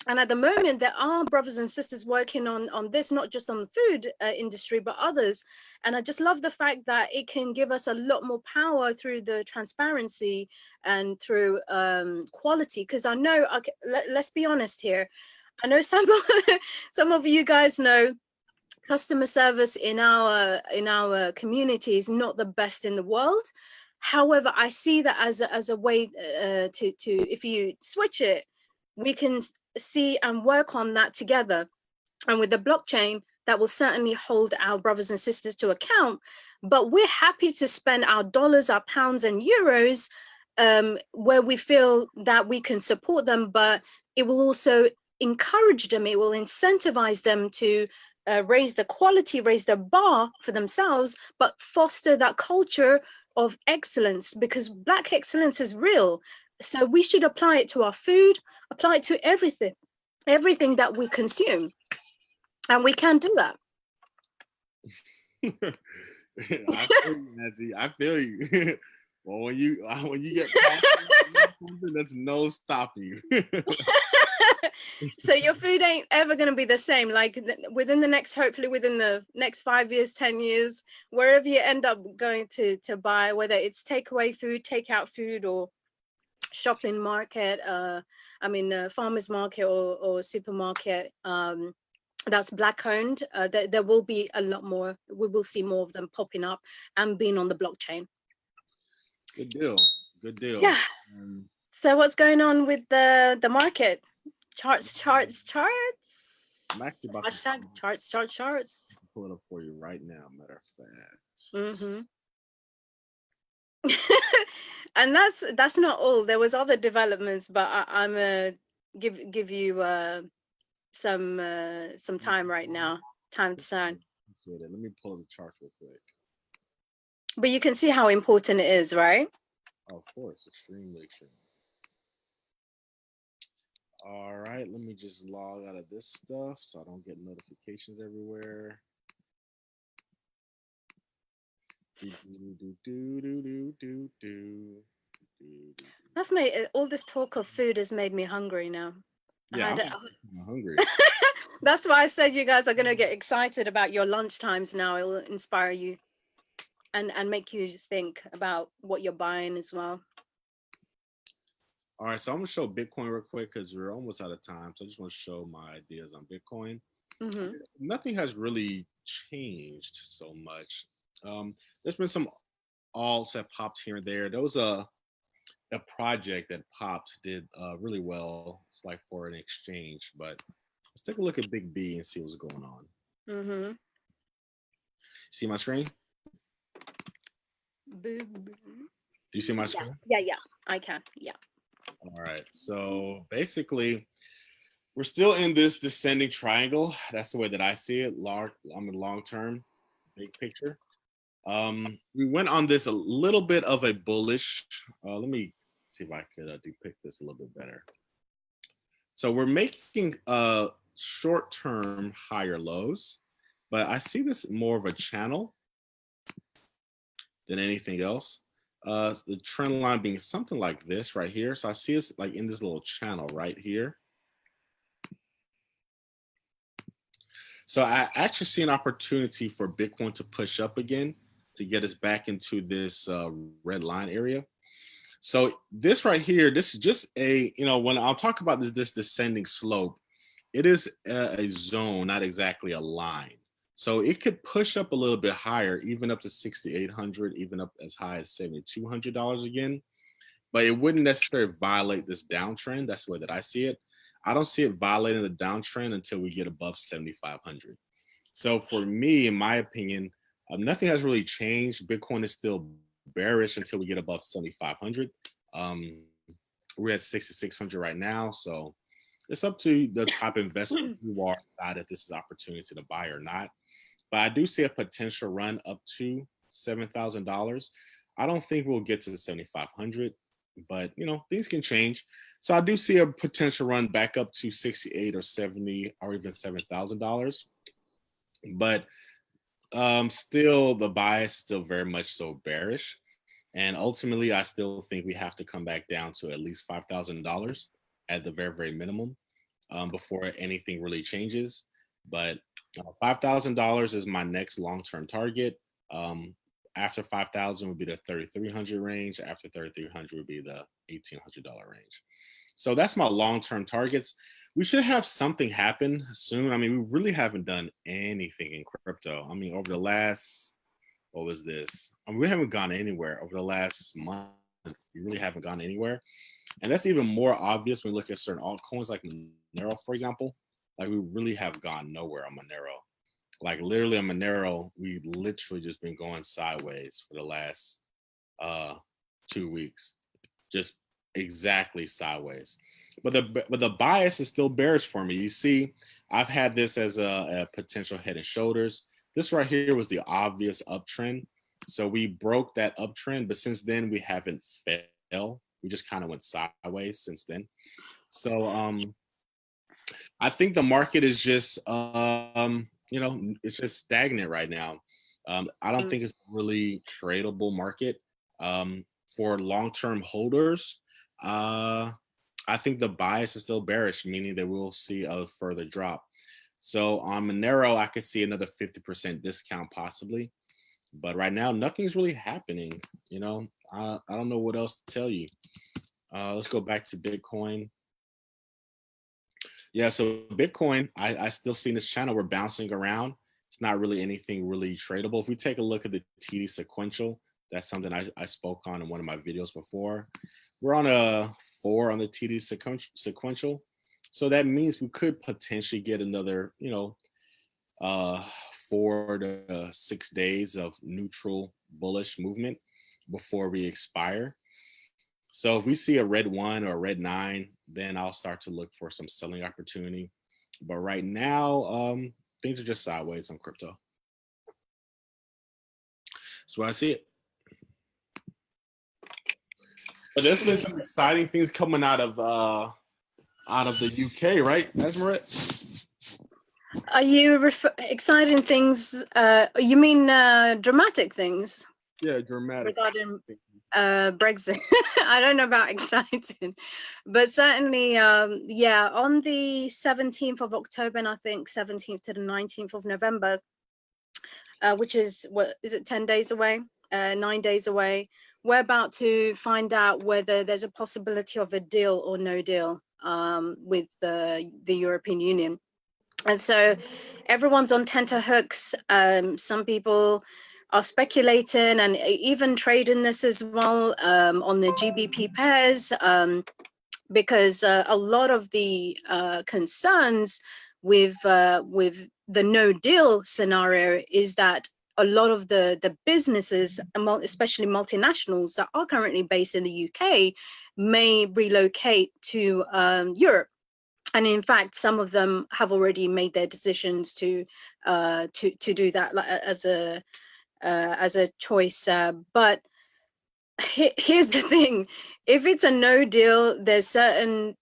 And at the moment, there are brothers and sisters working on this, not just on the food industry, but others. And I just love the fact that it can give us a lot more power through the transparency and through quality. Because I know, okay, let's be honest here. I know some of you guys know customer service in our community is not the best in the world. However, I see that as a way to if you switch it, we can see and work on that together. And with the blockchain, that will certainly hold our brothers and sisters to account. But we're happy to spend our dollars, our pounds, and euros where we feel that we can support them, but it will also encourage them, it will incentivize them to raise the quality, raise the bar for themselves, but foster that culture of excellence, because Black excellence is real. So we should apply it to our food, apply it to everything that we consume, and we can do that. I feel you, Azzy. I feel you. Well, when you get past something, there's no stopping you. So your food ain't ever going to be the same. Like hopefully within the next 5 years, 10 years, wherever you end up going to buy, whether it's takeaway food, takeout food, or shopping market, farmers market or supermarket, that's Black owned, there will be a lot more. We will see more of them popping up and being on the blockchain. Good deal. Good deal. Yeah. So what's going on with the market? Charts. I'm actually about Hashtag to charts. pull it up for you right now, matter of fact. Mm-hmm. And that's not all. There was other developments, but I'm give you some time right now. Time to turn. Appreciate it. Let me pull up the chart real quick. But you can see how important it is, right? Oh, of course, extremely, extremely. All right, let me just log out of this stuff so I don't get notifications everywhere. Do, do, do, do, do, do, do, do, do. That's made all this talk of food has made me hungry now. Yeah, I I'm hungry. That's why I said you guys are gonna get excited about your lunch times now. It will inspire you and make you think about what you're buying as well. All right, so I'm gonna show Bitcoin real quick because we're almost out of time. So I just want to show my ideas on Bitcoin. Hmm. Nothing has really changed so much. There's been some alts that popped here and there. There was a project that popped did really well. It's like for an exchange, but let's take a look at Big B and see what's going on. Hmm. See my screen? Do you see my Yeah, screen? yeah, I can. Yeah. All right. So basically, we're still in this descending triangle. That's the way that I see it. I'm in long term, big picture. We went on this a little bit of a bullish. Let me see if I could depict this a little bit better. So we're making short term higher lows, but I see this more of a channel than anything else. The trend line being something like this right here. So I see us like in this little channel right here. So I actually see an opportunity for Bitcoin to push up again to get us back into this red line area. So this right here, this is just a, when I'll talk about this descending slope, it is a zone, not exactly a line. So it could push up a little bit higher, even up to 6,800, even up as high as $7,200 again. But it wouldn't necessarily violate this downtrend. That's the way that I see it. I don't see it violating the downtrend until we get above 7,500. So for me, in my opinion, nothing has really changed. Bitcoin is still bearish until we get above 7,500. Um, we're at 6,600 right now. So it's up to the top investor who are decide if this is opportunity to buy or not. But I do see a potential run up to $7,000. I don't think we'll get to 7,500, but things can change. So I do see a potential run back up to 68 or 70 or even $7,000. But still, the bias still very much so bearish. And ultimately, I still think we have to come back down to at least $5,000 at the very, very minimum before anything really changes. But $5,000 is my next long-term target. After 5,000 would be the 3,300 range. After 3,300 would be the $1,800 range. So that's my long-term targets. We should have something happen soon. I mean, we really haven't done anything in crypto. I mean, over the last, what was this? I mean, we haven't gone anywhere over the last month. We really haven't gone anywhere. And that's even more obvious when we look at certain altcoins like Monero, for example. Like we really have gone nowhere on Monero. Like literally on Monero, we literally just been going sideways for the last 2 weeks. Just exactly sideways. But the bias is still bearish for me. You see, I've had this as a potential head and shoulders. This right here was the obvious uptrend. So we broke that uptrend, but since then we haven't fell. We just kind of went sideways since then. So I think the market is just it's just stagnant right now. I don't think it's a really tradable market. For long-term holders, I think the bias is still bearish, meaning that we'll see a further drop. So on Monero, I could see another 50% discount possibly. But right now, nothing's really happening. I don't know what else to tell you. Let's go back to Bitcoin. Yeah, so Bitcoin, I still see in this channel, we're bouncing around. It's not really anything really tradable. If we take a look at the TD sequential, that's something I spoke on in one of my videos before. We're on a 4 on the TD sequential. So that means we could potentially get another, 4 to 6 days of neutral bullish movement. before we expire. So if we see a red 1 or a red 9, then I'll start to look for some selling opportunity. But right now, things are just sideways on crypto. That's why I see it. But there's been some exciting things coming out of the UK, right, Asmeret? Are you exciting things? You mean dramatic things? Yeah, dramatic. Regarding Brexit. I don't know about exciting, but certainly, yeah, on the 17th of October, and I think 17th to the 19th of November, which is, what is it, 10 days away, 9 days away, we're about to find out whether there's a possibility of a deal or no deal with the European Union. And so everyone's on tenterhooks. Some people are speculating and even trading this as well on the GBP pairs, because a lot of the concerns with the no deal scenario is that a lot of the businesses, especially multinationals that are currently based in the UK, may relocate to Europe. And in fact, some of them have already made their decisions to do that as a choice. But here's the thing: if it's a no deal, there's certain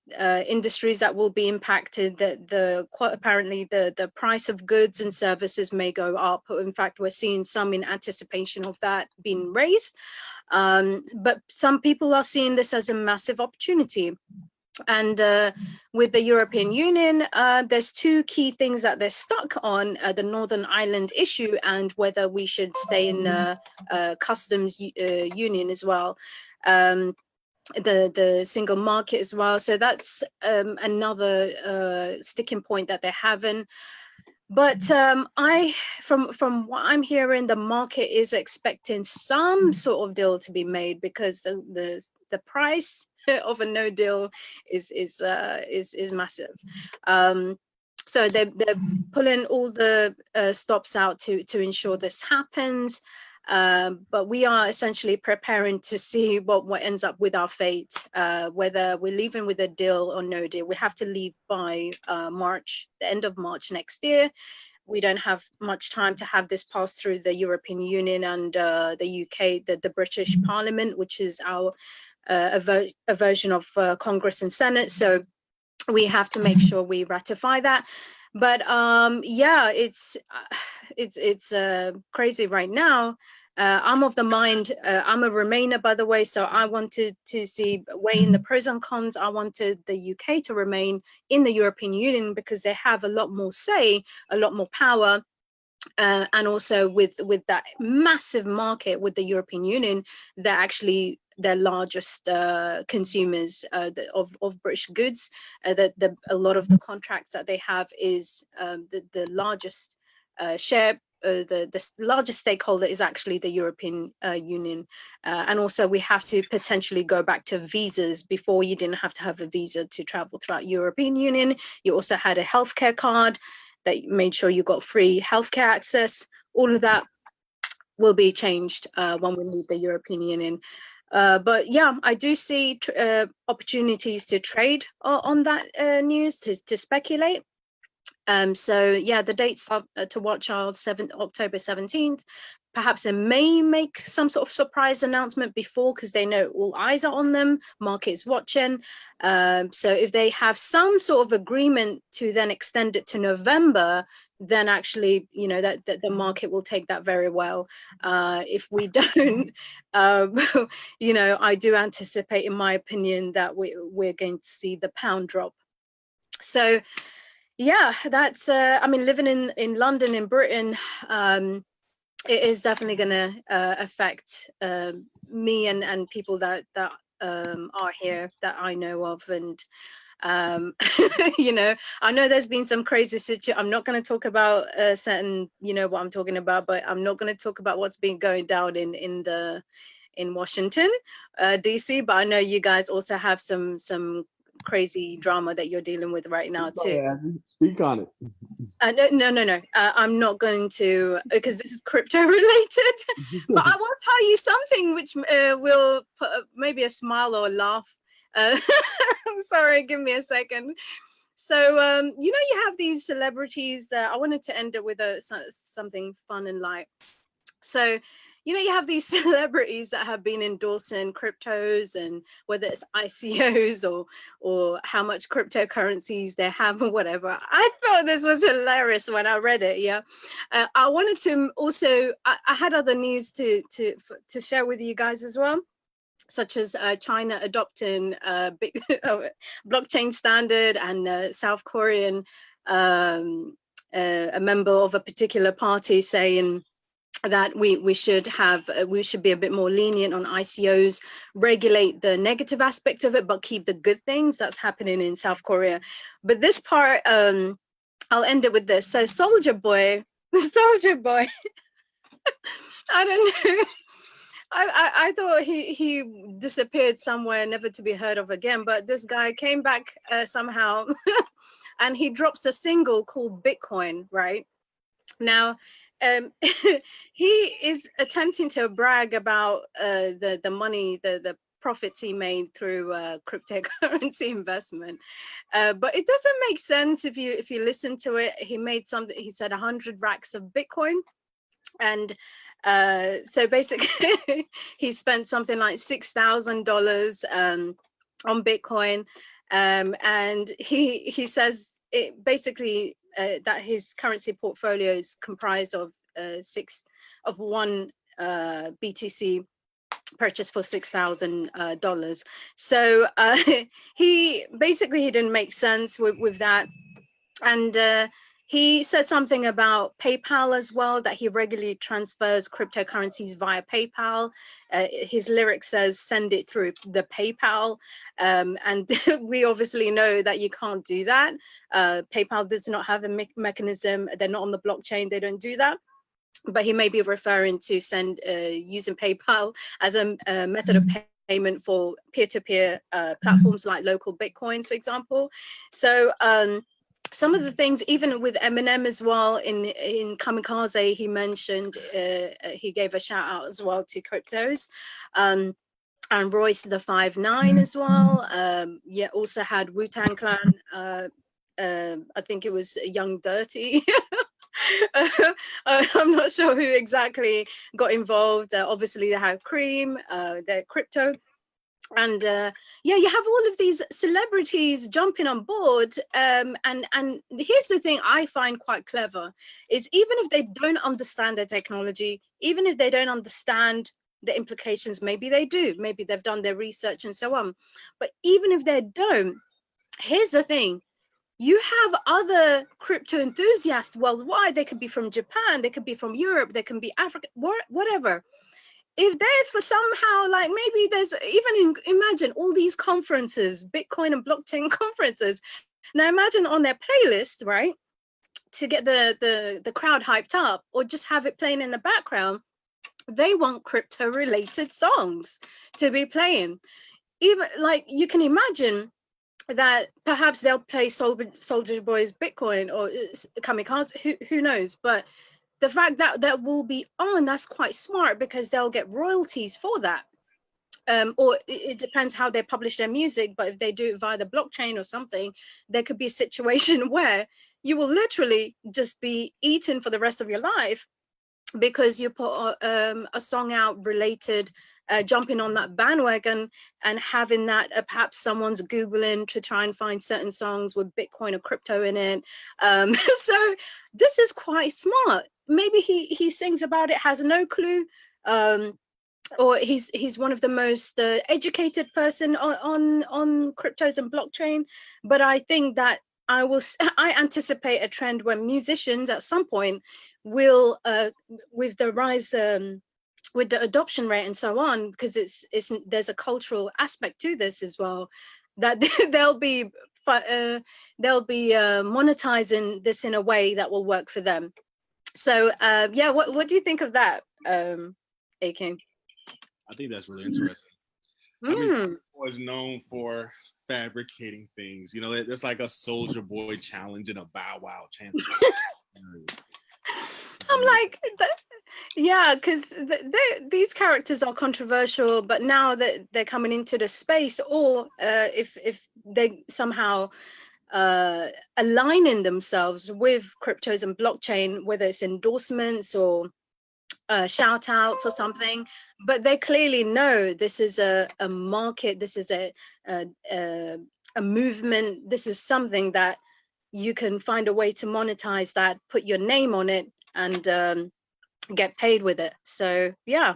industries that will be impacted. That quite apparently the price of goods and services may go up. In fact, we're seeing some in anticipation of that being raised. But some people are seeing this as a massive opportunity. And with the European Union, there's two key things that they're stuck on: the Northern Ireland issue and whether we should stay in customs union as well, the single market as well. So that's another sticking point that they're having. But from what I'm hearing, the market is expecting some sort of deal to be made, because the price of a no deal is massive. So they're pulling all the stops out to ensure this happens. But we are essentially preparing to see what ends up with our fate, whether we're leaving with a deal or no deal. We have to leave by March, the end of March next year. We don't have much time to have this pass through the European Union and the UK, the British Parliament, which is our a version of Congress and Senate. So we have to make sure we ratify that. But yeah, it's crazy right now. I'm of the mind, I'm a Remainer, by the way, so I wanted to see, weighing the pros and cons. I wanted the UK to remain in the European Union because they have a lot more say, a lot more power. And also with that massive market with the European Union, they're actually their largest consumers of British goods. A lot of the contracts that they have is the largest share. The largest stakeholder is actually the European Union. And also we have to potentially go back to visas. Before, you didn't have to have a visa to travel throughout European Union. You also had a healthcare card that made sure you got free healthcare access. All of that will be changed when we leave the European Union. But yeah, I do see opportunities to trade on that news, to speculate. So yeah, the dates are to watch are October 17th. Perhaps they may make some sort of surprise announcement before, because they know all eyes are on them, market's watching. So if they have some sort of agreement to then extend it to November, then actually, you know, that the market will take that very well. If we don't, you know, I do anticipate, in my opinion, that we're going to see the pound drop. So yeah, that's I mean, living in London, in Britain, it is definitely going to affect me and people that are here that I know of. And you know, I know there's been some crazy situation. I'm not going to talk about certain, you know what I'm talking about, but I'm not going to talk about what's been going down in Washington, DC. But I know you guys also have some crazy drama that you're dealing with right now too. Speak on it. No. I'm not going to, because this is crypto related. But I will tell you something which will put maybe a smile or a laugh. Sorry, give me a second. So, you know, you have these celebrities. I wanted to end it with something fun and light. So, you know, you have these celebrities that have been endorsing cryptos, and whether it's ICOs or how much cryptocurrencies they have or whatever. I thought this was hilarious when I read it. Yeah, I wanted to also. I had other news to share with you guys as well, such as China adopting big blockchain standard, and South Korean, a member of a particular party saying that we should be a bit more lenient on ICOs, regulate the negative aspect of it, but keep the good things that's happening in South Korea. But this part, I'll end it with this. So Soldier Boy, I don't know. I thought he disappeared somewhere, never to be heard of again. But this guy came back somehow, and he drops a single called Bitcoin. Right now, he is attempting to brag about the money, the profits he made through cryptocurrency investment. But it doesn't make sense if you listen to it. He made something. He said 100 racks of Bitcoin. And so basically, he spent something like $6,000 on Bitcoin, and he says it basically that his currency portfolio is comprised of one BTC purchased for $6,000. So he didn't make sense with that, and he said something about PayPal as well, that he regularly transfers cryptocurrencies via PayPal. His lyric says, send it through the PayPal. And we obviously know that you can't do that. PayPal does not have a mechanism. They're not on the blockchain. They don't do that. But he may be referring to using PayPal as a method of payment for peer-to-peer platforms like local Bitcoins, for example. So, some of the things, even with Eminem as well, in Kamikaze, he mentioned, he gave a shout out as well to cryptos, and Royce the 5'9" as well. Yeah, also had Wu-Tang Clan. I think it was Young Dirty. I'm not sure who exactly got involved. Obviously, they had Cream, their crypto. And yeah, you have all of these celebrities jumping on board, and here's the thing I find quite clever is, even if they don't understand the technology, even if they don't understand the implications, maybe they do, maybe they've done their research and so on, but even if they don't, here's the thing: you have other crypto enthusiasts worldwide. They could be from Japan, they could be from Europe, they can be Africa, whatever. If they for somehow, like, maybe there's even imagine all these conferences, Bitcoin and blockchain conferences. Now imagine on their playlist, right, to get the crowd hyped up, or just have it playing in the background, they want crypto related songs to be playing. Even, like, you can imagine that perhaps they'll play Soldier Boy's Bitcoin or Kamikaze, who knows, but the fact that that will be on, that's quite smart, because they'll get royalties for that. Or it depends how they publish their music, but if they do it via the blockchain or something, there could be a situation where you will literally just be eaten for the rest of your life, because you put a song out related, jumping on that bandwagon, and having that perhaps someone's Googling to try and find certain songs with Bitcoin or crypto in it. So this is quite smart. Maybe he sings about it, has no clue, or he's one of the most educated person on cryptos and blockchain. But I think that I anticipate a trend where musicians at some point will, with the rise, with the adoption rate and so on, because there's a cultural aspect to this as well, that they'll be monetizing this in a way that will work for them. So yeah, what do you think of that, Aking? I think that's really interesting. I mean, was known for fabricating things. You know, it's like a Soldier Boy challenge and a Bow Wow challenge. I'm like, yeah, because these characters are controversial, but now that they're coming into the space, or if they somehow aligning themselves with cryptos and blockchain, whether it's endorsements or shout outs or something, but they clearly know this is a market, this is a movement, this is something that you can find a way to monetize that, put your name on it, and get paid with it. So yeah.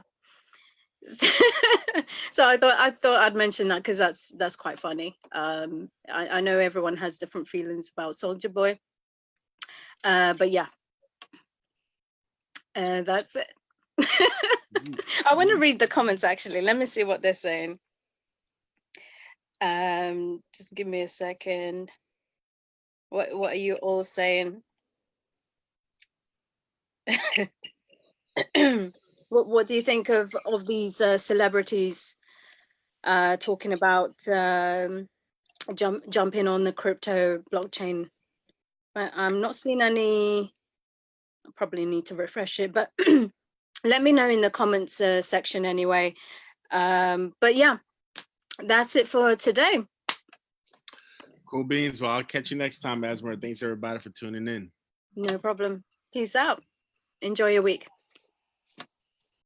So I thought I'd mention that because that's quite funny. I know everyone has different feelings about Soldier Boy, but yeah, that's it. I want to read the comments actually. Let me see what they're saying. Just give me a second. What are you all saying? What do you think of these celebrities talking about jumping on the crypto blockchain? I'm not seeing any. I probably need to refresh it, but let me know in the comments section anyway. But yeah, that's it for today. Cool beans. Well, I'll catch you next time, Asmeret. Thanks everybody for tuning in. No problem. Peace out. Enjoy your week.